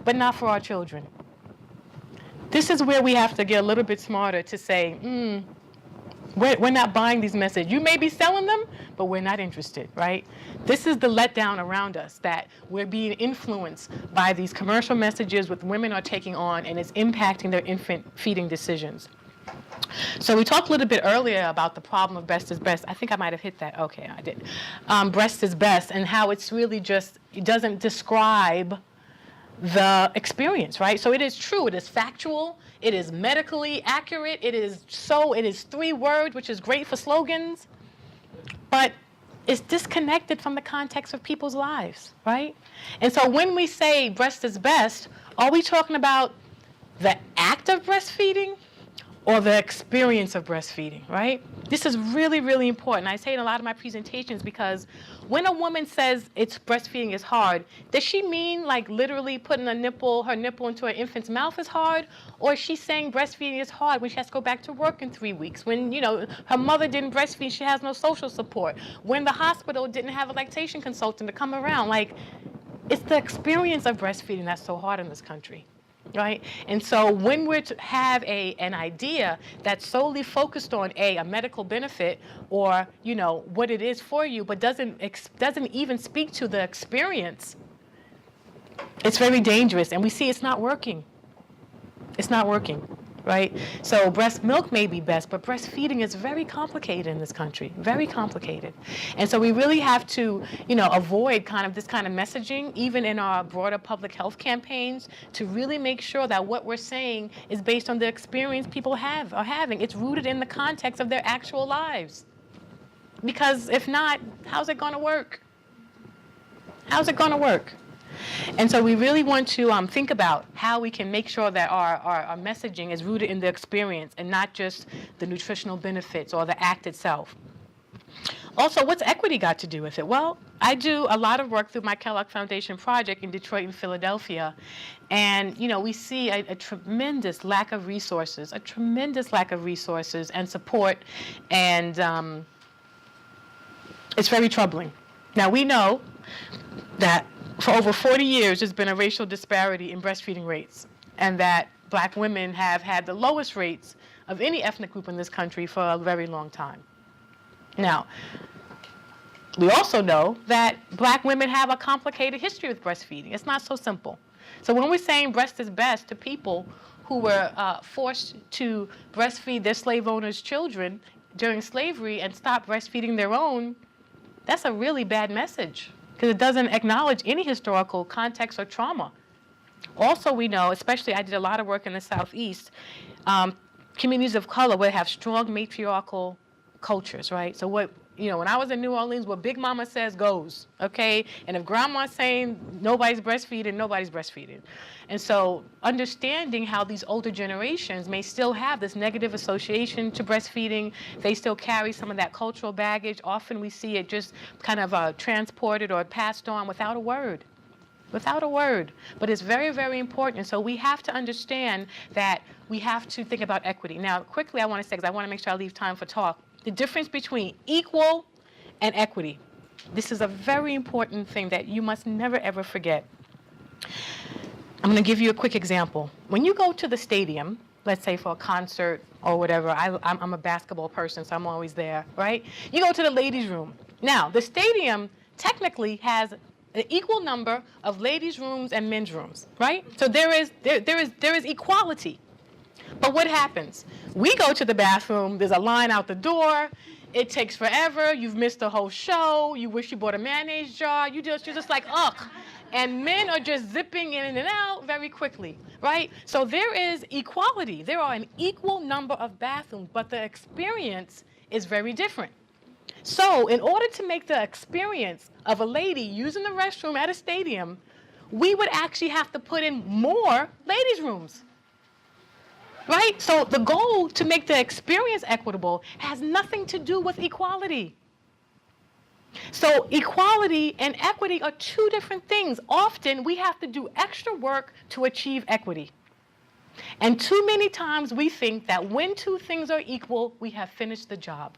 but not for our children. This is where we have to get a little bit smarter to say, we're not buying these messages. You may be selling them, but we're not interested, right? This is the letdown around us, that we're being influenced by these commercial messages what women are taking on, and it's impacting their infant feeding decisions. So we talked a little bit earlier about the problem of breast is best. I think I might have hit that. Okay, I did. Breast is best, and how it's really just, it doesn't describe the experience, right? So it is true, it is factual, it is medically accurate, it is 3 words, which is great for slogans, but it's disconnected from the context of people's lives, right? And so when we say breast is best, are we talking about the act of breastfeeding or the experience of breastfeeding, right? This is really, really important. I say it in a lot of my presentations because when a woman says breastfeeding is hard, does she mean like literally putting her nipple into her infant's mouth is hard? Or is she saying breastfeeding is hard when she has to go back to work in 3 weeks? When, her mother didn't breastfeed, she has no social support. When the hospital didn't have a lactation consultant to come around. Like, it's the experience of breastfeeding that's so hard in this country. Right? And so when we're to have an idea that's solely focused on a medical benefit or, what it is for you, but doesn't even speak to the experience, it's very dangerous. And we see it's not working. It's not working. Right? So breast milk may be best, but breastfeeding is very complicated in this country, very complicated. And so we really have to, avoid this kind of messaging, even in our broader public health campaigns, to really make sure that what we're saying is based on the experience people are having. It's rooted in the context of their actual lives. Because if not, how's it going to work? How's it going to work? And so we really want to think about how we can make sure that our messaging is rooted in the experience and not just the nutritional benefits or the act itself. Also, what's equity got to do with it? Well, I do a lot of work through my Kellogg Foundation project in Detroit and Philadelphia. And, we see a tremendous lack of resources, and support. And it's very troubling. Now, we know that for over 40 years, there's been a racial disparity in breastfeeding rates, and that Black women have had the lowest rates of any ethnic group in this country for a very long time. Now, we also know that black women have a complicated history with breastfeeding. It's not so simple. So when we're saying breast is best to people who were forced to breastfeed their slave owners' children during slavery and stop breastfeeding their own, that's a really bad message because it doesn't acknowledge any historical context or trauma. Also, we know, especially I did a lot of work in the Southeast, communities of color would have strong matriarchal cultures, right? So what, when I was in New Orleans, what Big Mama says goes, okay? And if Grandma's saying nobody's breastfeeding, nobody's breastfeeding. And so understanding how these older generations may still have this negative association to breastfeeding, they still carry some of that cultural baggage. Often we see it just kind of transported or passed on without a word. Without a word. But it's very, very important. And so we have to understand that we have to think about equity. Now, quickly I want to say, because I want to make sure I leave time for talk, the difference between equal and equity. This is a very important thing that you must never, ever forget. I'm going to give you a quick example. When you go to the stadium, let's say for a concert or whatever, I'm a basketball person, so I'm always there, right? You go to the ladies' room. Now, the stadium technically has an equal number of ladies' rooms and men's rooms, right? So there is equality. But what happens? We go to the bathroom, there's a line out the door, it takes forever, you've missed the whole show, you wish you bought a mayonnaise jar, you're just like, ugh. And men are just zipping in and out very quickly, right? So there is equality. There are an equal number of bathrooms, but the experience is very different. So in order to make the experience of a lady using the restroom at a stadium, we would actually have to put in more ladies' rooms. Right? So the goal to make the experience equitable has nothing to do with equality. So equality and equity are two different things. Often we have to do extra work to achieve equity. And too many times we think that when two things are equal, we have finished the job.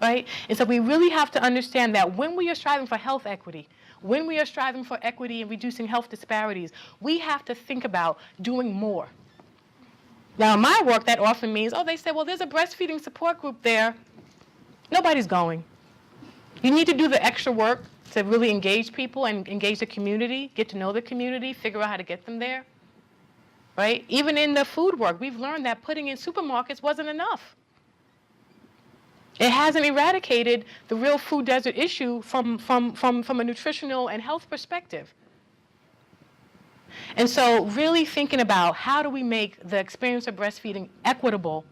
Right? And so we really have to understand that when we are striving for health equity, when we are striving for equity and reducing health disparities, we have to think about doing more. Now, in my work, that often means, they say, well, there's a breastfeeding support group there. Nobody's going. You need to do the extra work to really engage people and engage the community, get to know the community, figure out how to get them there, right? Even in the food work, we've learned that putting in supermarkets wasn't enough. It hasn't eradicated the real food desert issue from a nutritional and health perspective. And so really thinking about how do we make the experience of breastfeeding equitable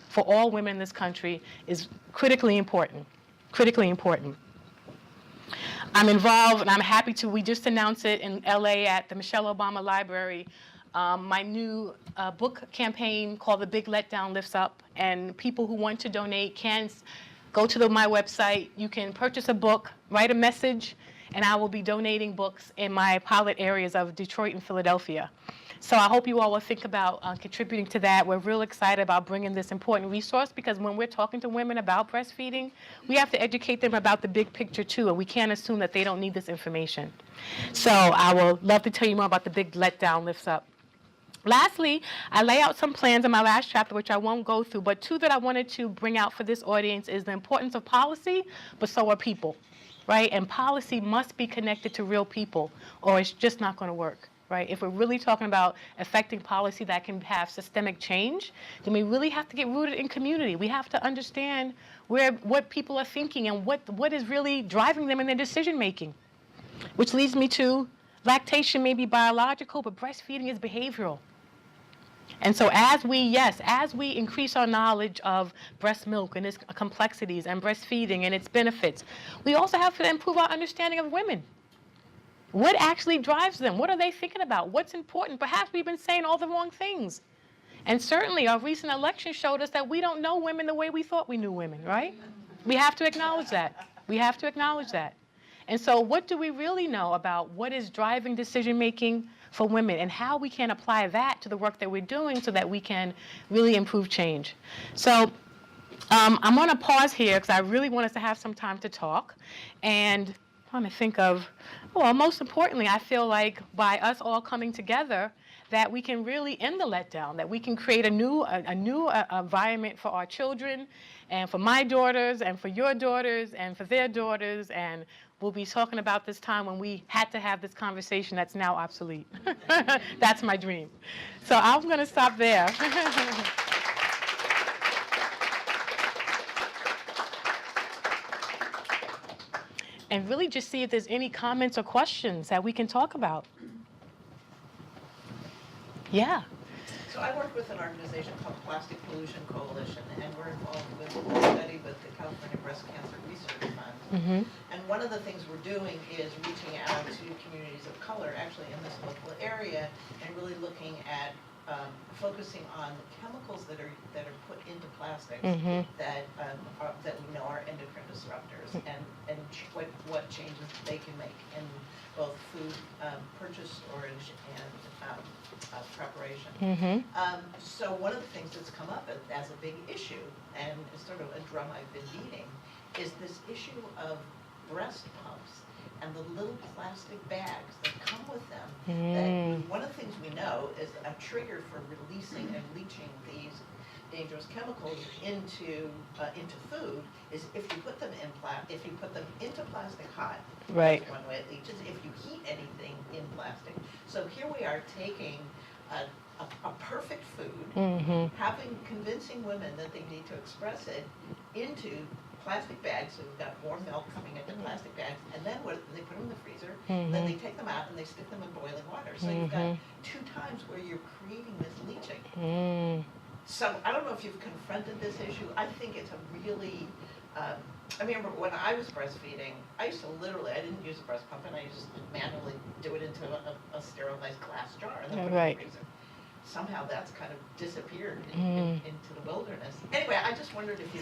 for all women in this country is critically important, critically important. I'm involved, and I'm happy to, we just announced it in LA at the Michelle Obama Library, my new book campaign called The Big Letdown Lifts Up, and people who want to donate can go to my website. You can purchase a book, write a message, and I will be donating books in my pilot areas of Detroit and Philadelphia. So I hope you all will think about contributing to that. We're real excited about bringing this important resource because when we're talking to women about breastfeeding, we have to educate them about the big picture too, and we can't assume that they don't need this information. So I will love to tell you more about the Big Letdown Lifts Up. Lastly, I lay out some plans in my last chapter, which I won't go through, but two that I wanted to bring out for this audience is the importance of policy, but so are people, right? And policy must be connected to real people, or it's just not going to work, right? If we're really talking about affecting policy that can have systemic change, then we really have to get rooted in community. We have to understand what people are thinking and what is really driving them in their decision making, which leads me to lactation may be biological, but breastfeeding is behavioral. And so as we increase our knowledge of breast milk and its complexities and breastfeeding and its benefits, we also have to improve our understanding of women. What actually drives them? What are they thinking about? What's important? Perhaps we've been saying all the wrong things. And certainly our recent election showed us that we don't know women the way we thought we knew women, right? We have to acknowledge that. We have to acknowledge that. And so what do we really know about what is driving decision-making for women and how we can apply that to the work that we're doing so that we can really improve change? So I'm going to pause here because I really want us to have some time to talk. And I'm trying to think of, well, most importantly, I feel like by us all coming together, that we can really end the letdown, that we can create a new environment for our children and for my daughters and for your daughters and for their daughters. And we'll be talking about this time when we had to have this conversation that's now obsolete. That's my dream. So I'm going to stop there. And really just see if there's any comments or questions that we can talk about. Yeah. So I work with an organization called Plastic Pollution Coalition, and we're involved with a study with the California Breast Cancer Research Fund. Mm-hmm. And one of the things we're doing is reaching out to communities of color, actually in this local area, and really looking at focusing on chemicals that are put into plastics Mm-hmm. that we know are endocrine disruptors, and what changes they can make in both food purchase, storage, and preparation. Mm-hmm. So one of the things that's come up as a big issue, and it's sort of a drum I've been beating, is this issue of breast pumps and the little plastic bags that come with them. That one of the things we know is a trigger for releasing and leaching these dangerous chemicals into food is if you put them into plastic hot. Right. That's one way it leaches. If you heat anything in plastic. So here we are taking a perfect food, convincing women that they need to express it into plastic bags. So we've got more milk coming into plastic bags, and then they put them in the freezer, then they take them out and they stick them in boiling water. So you've got 2 times where you're creating this leaching. So I don't know if you've confronted this issue. I think it's a really, I remember when I was breastfeeding, I used to I didn't use a breast pump, and I used to manually do it into a sterilized glass jar and then put it in the freezer. Somehow that's kind of disappeared into the wilderness. Anyway, I just wondered if you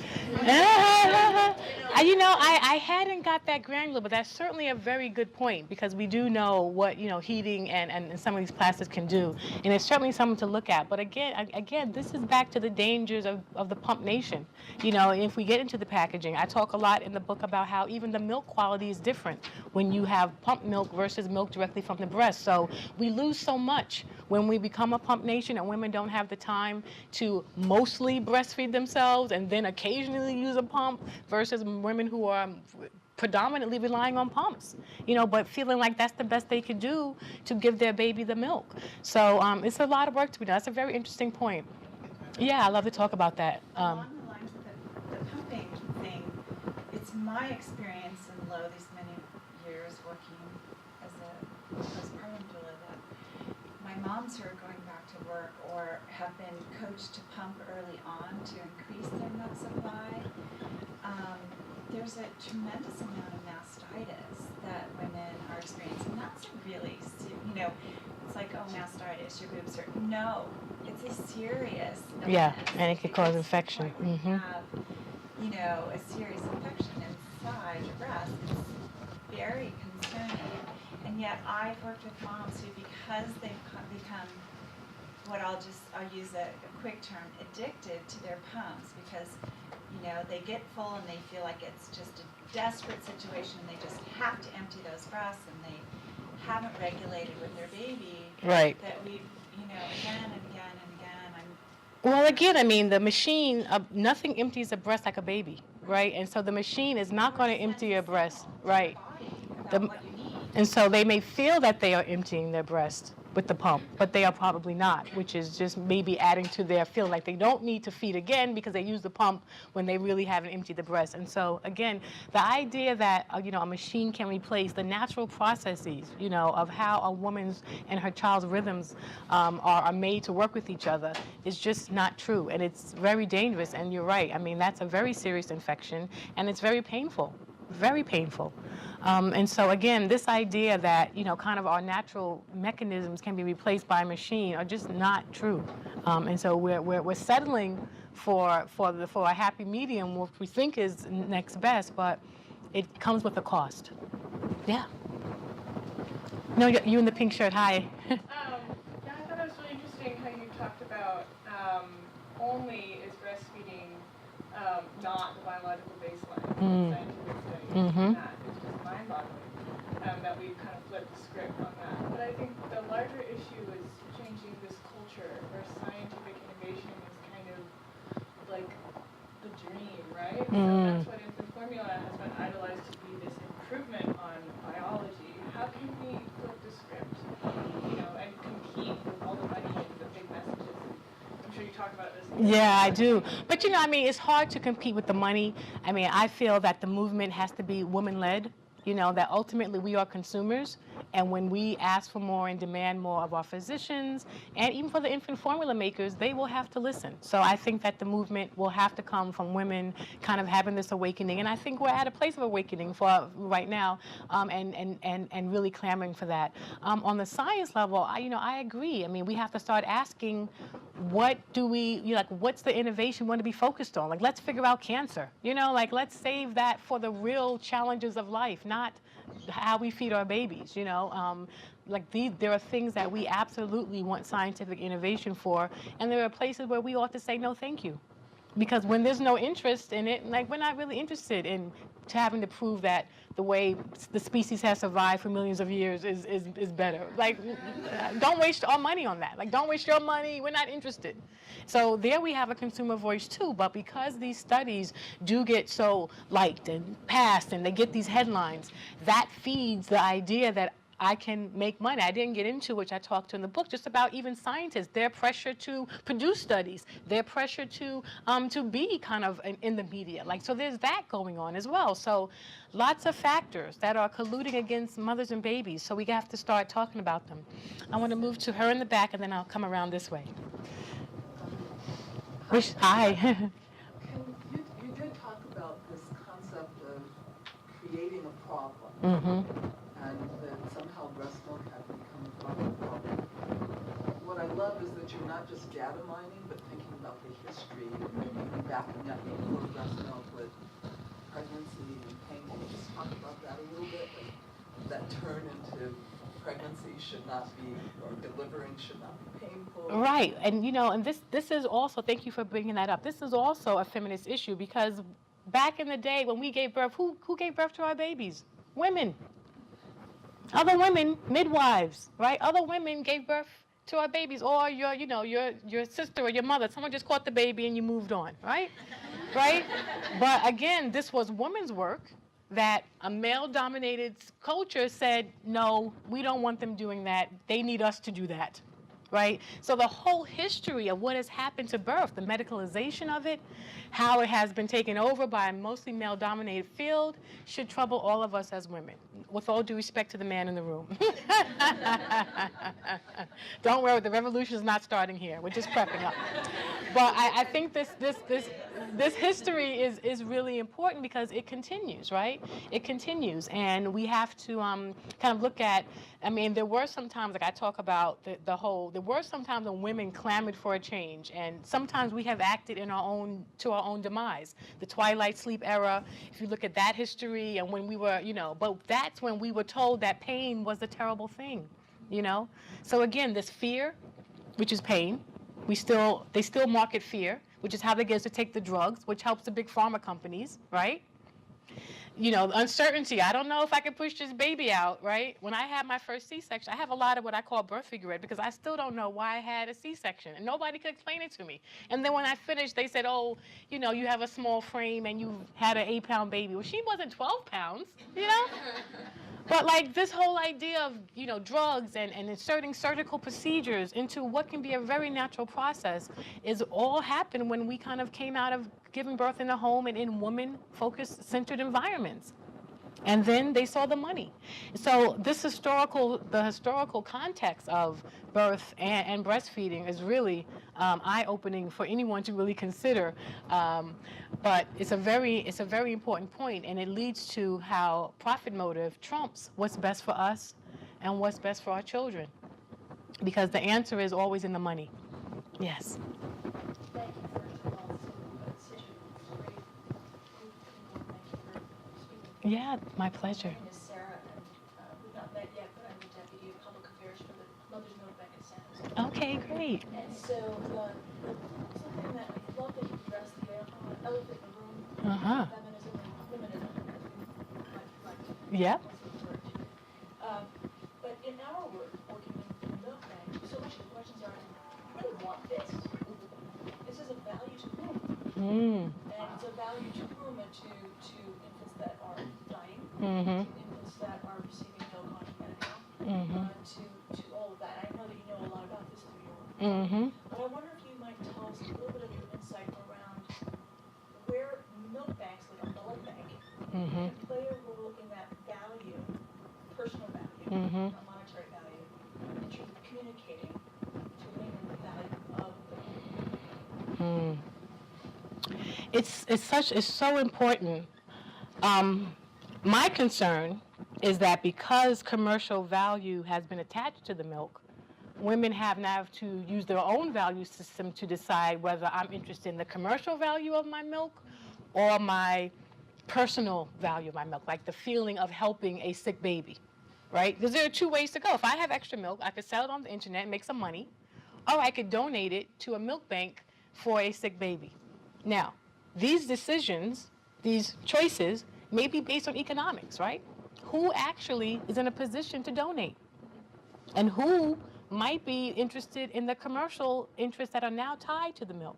I hadn't got that granular, but that's certainly a very good point, because we do know what heating and some of these plastics can do, and it's certainly something to look at. But again, this is back to the dangers of the pump nation. If we get into the packaging, I talk a lot in the book about how even the milk quality is different when you have pump milk versus milk directly from the breast. So we lose so much when we become a pump nation, and women don't have the time to mostly breastfeed themselves and then occasionally use a pump, versus women who are predominantly relying on pumps, but feeling like that's the best they could do to give their baby the milk. So it's a lot of work to be done. That's a very interesting point. Yeah, I love to talk about that. Along the lines of the pumping thing, it's my experience in Low these many years working as a postpartum doula that my moms who are going back to work or have been coached to pump early on to increase their milk supply, there's a tremendous amount of mastitis that women are experiencing. That's really, it's like, oh, mastitis, your boobs are, no, it's a serious illness. Yeah, and it could cause infection. When you have, a serious infection inside your breast, it's very concerning. And yet I've worked with moms who, because they've become what I'll use a quick term, addicted to their pumps, because they get full and they feel like it's just a desperate situation and they just have to empty those breasts, and they haven't regulated with their baby. Right. That we've, again and again and again. Well, again, the machine, nothing empties a breast like a baby, right? And so the machine is not going to empty your breast, right? And so they may feel that they are emptying their breast with the pump, but they are probably not, which is just maybe adding to their feeling like they don't need to feed again because they use the pump when they really haven't emptied the breast. And so, again, the idea that, a machine can replace the natural processes, of how a woman's and her child's rhythms are made to work with each other is just not true. And it's very dangerous, and you're right. That's a very serious infection, and it's very painful. Very painful. And so again, this idea that, kind of our natural mechanisms can be replaced by a machine are just not true. And so we're settling for a happy medium, which we think is next best, but it comes with a cost. Yeah. No, you in the pink shirt, hi. Yeah, I thought it was really interesting how you talked about only is breastfeeding not the biological baseline in scientific studies. And that is just mind-boggling that we've kind of flipped the script on that. But I think the larger issue is changing culture where scientific innovation is kind of like the dream, right? So that's what infant formula has been idolized to be, this improvement on biology. How can we flip the script, and compete with all the money and the big messages? I'm sure you talk about this. Yeah, I do. But it's hard to compete with the money. I feel that the movement has to be woman-led. That ultimately we are consumers, and when we ask for more and demand more of our physicians, and even for the infant formula makers, they will have to listen. So I think that the movement will have to come from women kind of having this awakening, and I think we're at a place of awakening for right now, and really clamoring for that. On the science level, I agree. We have to start asking, what do we, what's the innovation we want to be focused on? Let's figure out cancer, let's save that for the real challenges of life, not how we feed our babies, there are things that we absolutely want scientific innovation for, and there are places where we ought to say no thank you. Because when there's no interest in it, we're not really interested in having to prove that the way the species has survived for millions of years is better. Don't waste our money on that. Don't waste your money. We're not interested. So there we have a consumer voice too. But because these studies do get so liked and passed and they get these headlines, that feeds the idea that I can make money. I didn't get into, which I talked to in the book, just about even scientists, their pressure to produce studies, their pressure to be kind of in the media. So there's that going on as well. So lots of factors that are colluding against mothers and babies. So we have to start talking about them. I want to move to her in the back, and then I'll come around this way. Hi. You did talk about this concept of creating a problem. Mm-hmm. And that somehow breast milk had become a problem. What I love is that you're not just data mining, but thinking about the history and maybe backing up before breast milk with pregnancy and pain. Can you just talk about that a little bit? That turn into pregnancy should not be, or delivering should not be painful. Right, and and this is also, thank you for bringing that up. This is also a feminist issue, because back in the day when we gave birth, who gave birth to our babies? Women. Other women, midwives, right? Other women gave birth to our babies, or your sister or your mother. Someone just caught the baby and you moved on, right? Right? But again, this was women's work that a male-dominated culture said, no, we don't want them doing that. They need us to do that. Right? So the whole history of what has happened to birth, the medicalization of it, how it has been taken over by a mostly male-dominated field, should trouble all of us as women, with all due respect to the man in the room. Don't worry, the revolution is not starting here. We're just prepping up. But I think this history is really important because it continues, right? It continues, and we have to kind of look at, there were some times, I talk about there were some times when women clamored for a change, and sometimes we have acted to our own demise. The twilight sleep era, if you look at that history, and when we were, but that's when we were told that pain was a terrible thing, So again, this fear, which is pain, they still market fear, which is how they get us to take the drugs, which helps the big pharma companies, right? Uncertainty. I don't know if I can push this baby out, right? When I had my first C-section, I have a lot of what I call birth regret, because I still don't know why I had a C-section, and nobody could explain it to me. And then when I finished, they said, oh, you have a small frame and you had an 8-pound baby. Well, she wasn't 12 pounds, But this whole idea of, drugs and inserting surgical procedures into what can be a very natural process is all happened when we kind of came out of giving birth in the home and in woman-focused, centered environments. And then they saw the money. So the historical context of birth and breastfeeding is really eye-opening for anyone to really consider. But it's a very important point, and it leads to how profit motive trumps what's best for us and what's best for our children. Because the answer is always in the money. Yes. Thank you, first of all. Such a great group of people. Thank you for speaking. Yeah, my pleasure. My name is Sarah, and we've not met yet, but I'm the Deputy of Public Affairs for the Mother's Note back in San Jose. Okay, great. And so something that I love that you addressed, the elephant in the room, feminism and feminism, as we like to Yep. refer to it. But in our work, working in the milk bank, so much of the questions are, what do And it's a value to whom? To infants that are dying, to infants that are receiving no contact medical, to all of that. I know that you know a lot about this through your work. But I wonder if you might tell us a little bit of your insight around where milk banks, like a blood bank, can play a role in that value, personal value, not monetary value, in terms of communicating to women the value of the milk. It's so important. My concern is that because commercial value has been attached to the milk, women have now to use their own value system to decide whether I'm interested in the commercial value of my milk or my personal value of my milk, like the feeling of helping a sick baby, right? Because there are two ways to go. If I have extra milk, I could sell it on the internet and make some money, or I could donate it to a milk bank for a sick baby. Now, these decisions, these choices, may be based on economics, right? Who actually is in a position to donate? And who might be interested in the commercial interests that are now tied to the milk?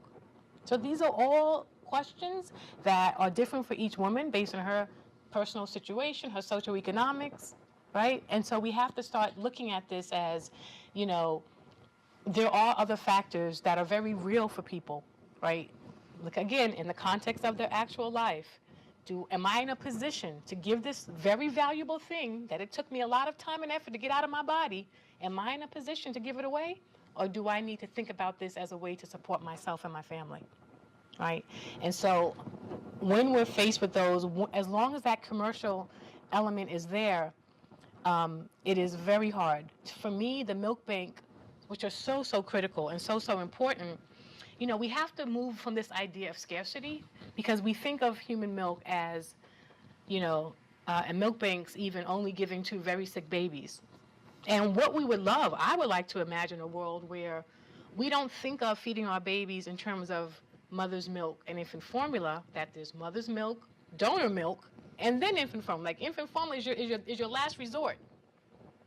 So these are all questions that are different for each woman based on her personal situation, her socioeconomics, right? And so we have to start looking at this as, you know, there are other factors that are very real for people, right? Look, again, in the context of their actual life, am I in a position to give this very valuable thing that it took me a lot of time and effort to get out of my body, am I in a position to give it away? Or do I need to think about this as a way to support myself and my family, right? And so when we're faced with those, as long as that commercial element is there, it is very hard. For me, the milk bank, which are so critical and so important, you know, we have to move from this idea of scarcity because we think of human milk as, you know, and milk banks even only giving to very sick babies. And what we would love, I would like to imagine a world where we don't think of feeding our babies in terms of mother's milk and infant formula, that there's mother's milk, donor milk, and then infant formula. Like infant formula is your last resort,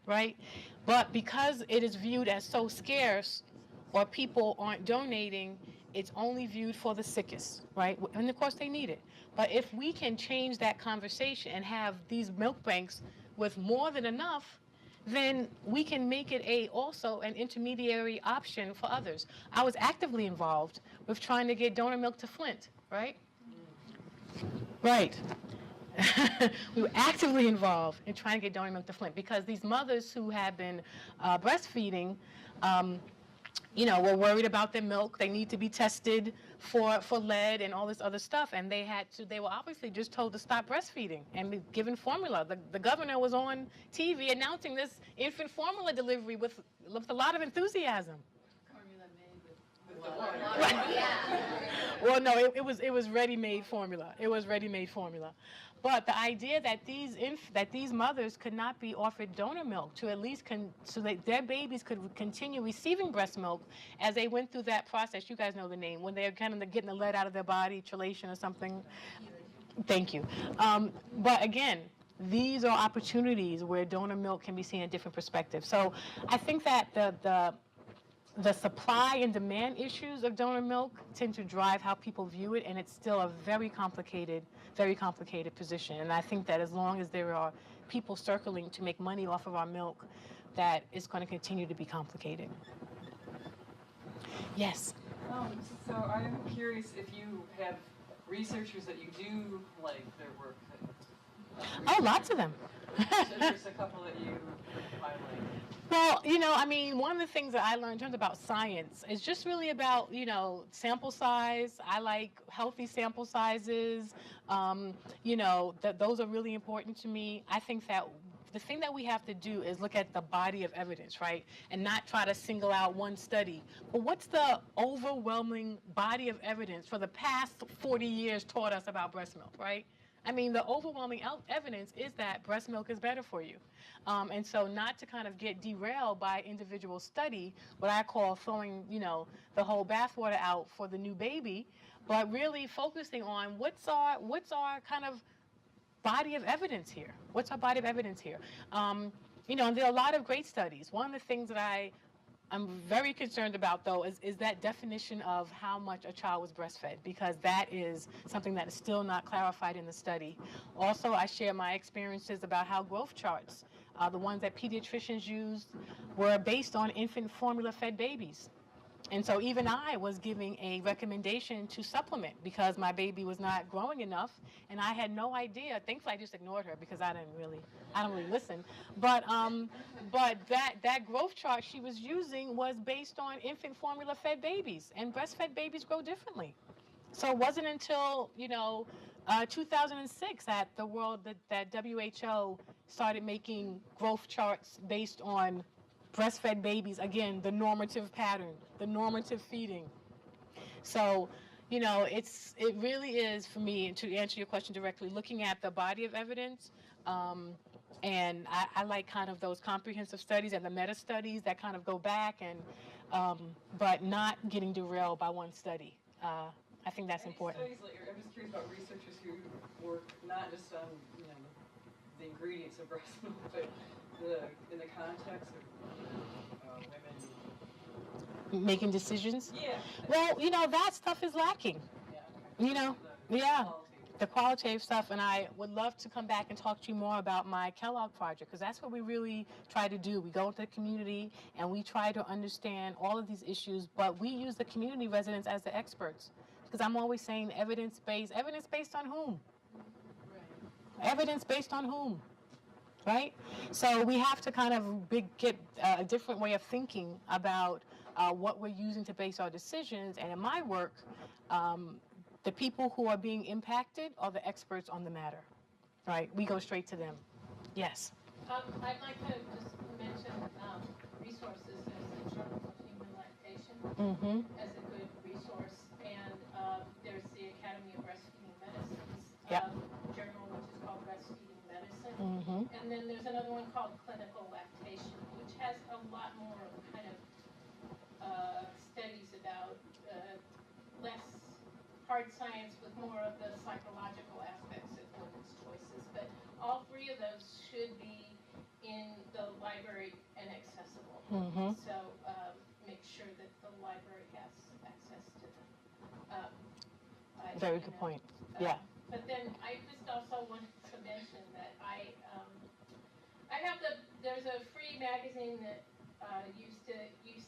right? But because it is viewed as so scarce, or people aren't donating, it's only viewed for the sickest, right? And of course they need it. But if we can change that conversation and have these milk banks with more than enough, then we can make it also an intermediary option for others. I was actively involved with trying to get donor milk to Flint, right? Right. We were actively involved in trying to get donor milk to Flint because these mothers who had been breastfeeding, you know, were worried about their milk. They need to be tested for lead and all this other stuff. And they were obviously just told to stop breastfeeding and be given formula. The governor was on TV announcing this infant formula delivery with a lot of enthusiasm. Formula made with the water. Well, no, it was ready-made formula. It was ready-made formula. But the idea that these mothers could not be offered donor milk to at least so that their babies could continue receiving breast milk as they went through that process. You guys know the name, when they're kind of getting the lead out of their body, chelation or something. Thank you. But again, these are opportunities where donor milk can be seen in a different perspective. So I think that the supply and demand issues of donor milk tend to drive how people view it, and it's still a very complicated position. And I think that as long as there are people circling to make money off of our milk, that is going to continue to be complicated. Yes? So I'm curious if you have researchers that you do like their work. Oh, lots of them. So there's a couple that you highlight. Well, you know, I mean, one of the things that I learned about science is just really about, you know, sample size. I like healthy sample sizes. You know, those are really important to me. I think that the thing that we have to do is look at the body of evidence, right? And not try to single out one study. But what's the overwhelming body of evidence for the past 40 years taught us about breast milk, right? I mean, the overwhelming evidence is that breast milk is better for you. And so not to kind of get derailed by individual study, what I call throwing, you know, the whole bathwater out for the new baby, but really focusing on what's our kind of body of evidence here? What's our body of evidence here? You know, and there are a lot of great studies. One of the things that I I'm very concerned about, though, is that definition of how much a child was breastfed, because that is something that is still not clarified in the study. Also, I share my experiences about how growth charts, the ones that pediatricians used, were based on infant formula fed babies. And so even I was giving a recommendation to supplement because my baby was not growing enough, and I had no idea. Thankfully, I just ignored her because I don't really listen. But that growth chart she was using was based on infant formula fed babies, and breastfed babies grow differently. So it wasn't until 2006 that that WHO started making growth charts based on breastfed babies. Again, the normative pattern, the normative feeding. So, it really is, for me, to answer your question directly, looking at the body of evidence. And I like kind of those comprehensive studies and the meta studies that kind of go back but not getting derailed by one study. I think that's important. Studies later, I'm just curious about researchers who work not just on the ingredients of breast milk, but in the context of women Making decisions. Yeah. Well, that stuff is lacking. Yeah. Yeah. The qualitative stuff, and I would love to come back and talk to you more about my Kellogg project, because that's what we really try to do. We go into the community and we try to understand all of these issues, but we use the community residents as the experts, because I'm always saying evidence-based on whom? Right. Evidence based on whom? Right? So we have to kind of get a different way of thinking about what we're using to base our decisions. And in my work, the people who are being impacted are the experts on the matter. Right? We go straight to them. Yes. I'd like to just mention resources. There's the Journal of Human Lactation as a good resource, and there's the Academy of Breastfeeding Medicine's journal, which is called Breastfeeding Medicine. And then there's another one called Clinical Lactation, which has a lot more kind of studies about less hard science with more of the psychological aspects of women's choices. But all three of those should be in the library and accessible. So make sure that the library has access to them. Very good point. Yeah. But then I just also wanted to mention that I have there's a free magazine that used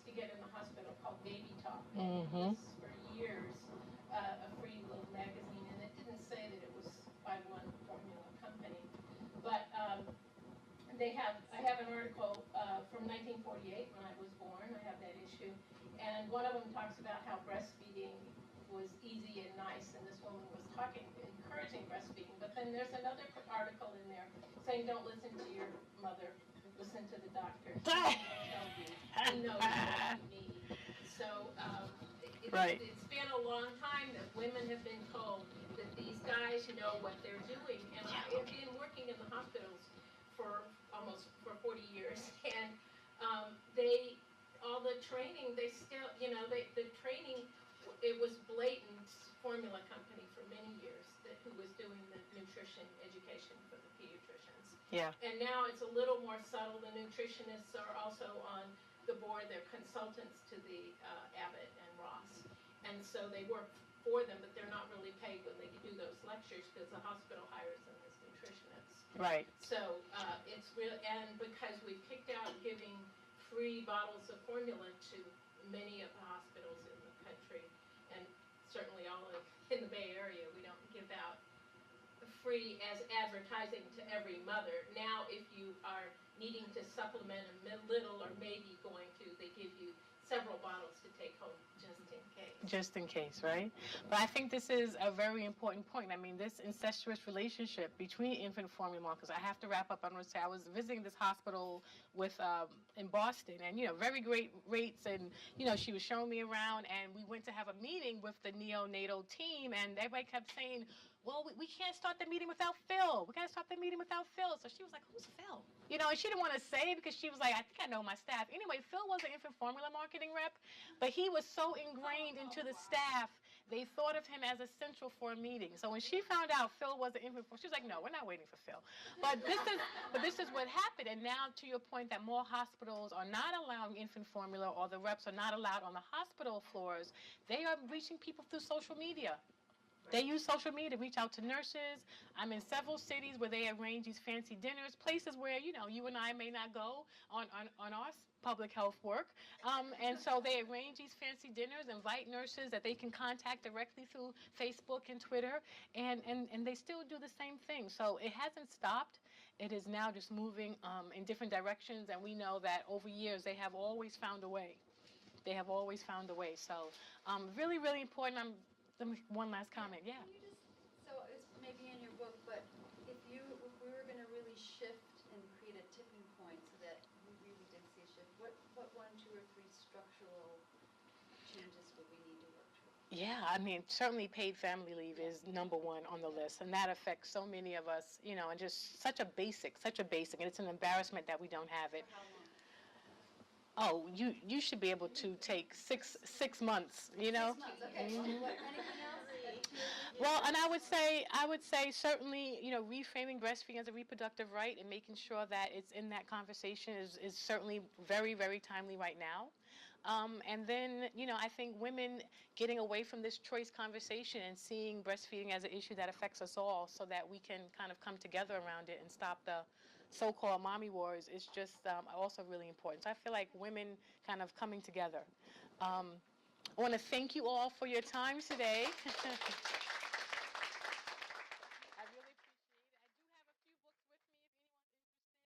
to get in the hospital called Baby Talk. It was for years a free little magazine, and it didn't say that it was by one formula company, but I have an article from 1948 when I was born. I have that issue, and one of them talks about how breastfeeding was easy and nice, and this woman was encouraging breastfeeding. But then there's another article in there saying, don't listen to your mother, listen to the doctor. He knows what you need. So it's been a long time that women have been told that these guys know what they're doing. And I have been working in the hospitals for 40 years, and all the training, they still, the training, it was blatant formula company for many years who was doing the nutrition education for the pediatricians. Yeah. And now it's a little more subtle. The nutritionists are also on the board. They're consultants to the Abbott and Ross. And so they work for them, but they're not really paid when they do those lectures because the hospital hires them as nutritionists. Right. So it's real, and because we picked out giving free bottles of formula to many of the hospitals in the country, and certainly all in the Bay Area, we don't give out free as advertising to every mother. Now, if you are needing to supplement a little or maybe going to, they give you several bottles to take home just in case. Just in case, right? But I think this is a very important point. I mean, this incestuous relationship between infant formula markers. I have to wrap up. I'm going to say I was visiting this hospital in Boston, and very great rates, and she was showing me around, and we went to have a meeting with the neonatal team, and everybody kept saying, well, we can't start the meeting without Phil. We got to start the meeting without Phil. So she was like, who's Phil? And she didn't want to say because she was like, I think I know my staff. Anyway, Phil was an infant formula marketing rep, but he was so ingrained into the staff they thought of him as essential for a meeting. So when she found out Phil was an infant formula, she was like, no, we're not waiting for Phil. But this is what happened. And now, to your point, that more hospitals are not allowing infant formula, or the reps are not allowed on the hospital floors, they are reaching people through social media. They use social media to reach out to nurses. I'm in several cities where they arrange these fancy dinners, places where, you and I may not go on our public health work. And so they arrange these fancy dinners, invite nurses that they can contact directly through Facebook and Twitter, and they still do the same thing. So it hasn't stopped. It is now just moving in different directions, and we know that over years they have always found a way. They have always found a way. So really, really important. One last comment, yeah. Can you just, so it's maybe in your book, but if we were going to really shift and create a tipping point so that we really did see a shift, what 1, 2, or 3 structural changes would we need to work toward? Yeah, I mean, certainly paid family leave is number 1 on the list, and that affects so many of us, and just such a basic, and it's an embarrassment that we don't have it. For how long? Oh, you should be able to take six months, 6 months, okay. Mhm. What, anything else? Well, and I would say certainly, reframing breastfeeding as a reproductive right and making sure that it's in that conversation is certainly very, very timely right now. And then, I think women getting away from this choice conversation and seeing breastfeeding as an issue that affects us all, so that we can kind of come together around it and stop the so-called mommy wars, is just also really important. So I feel like women kind of coming together. I want to thank you all for your time today.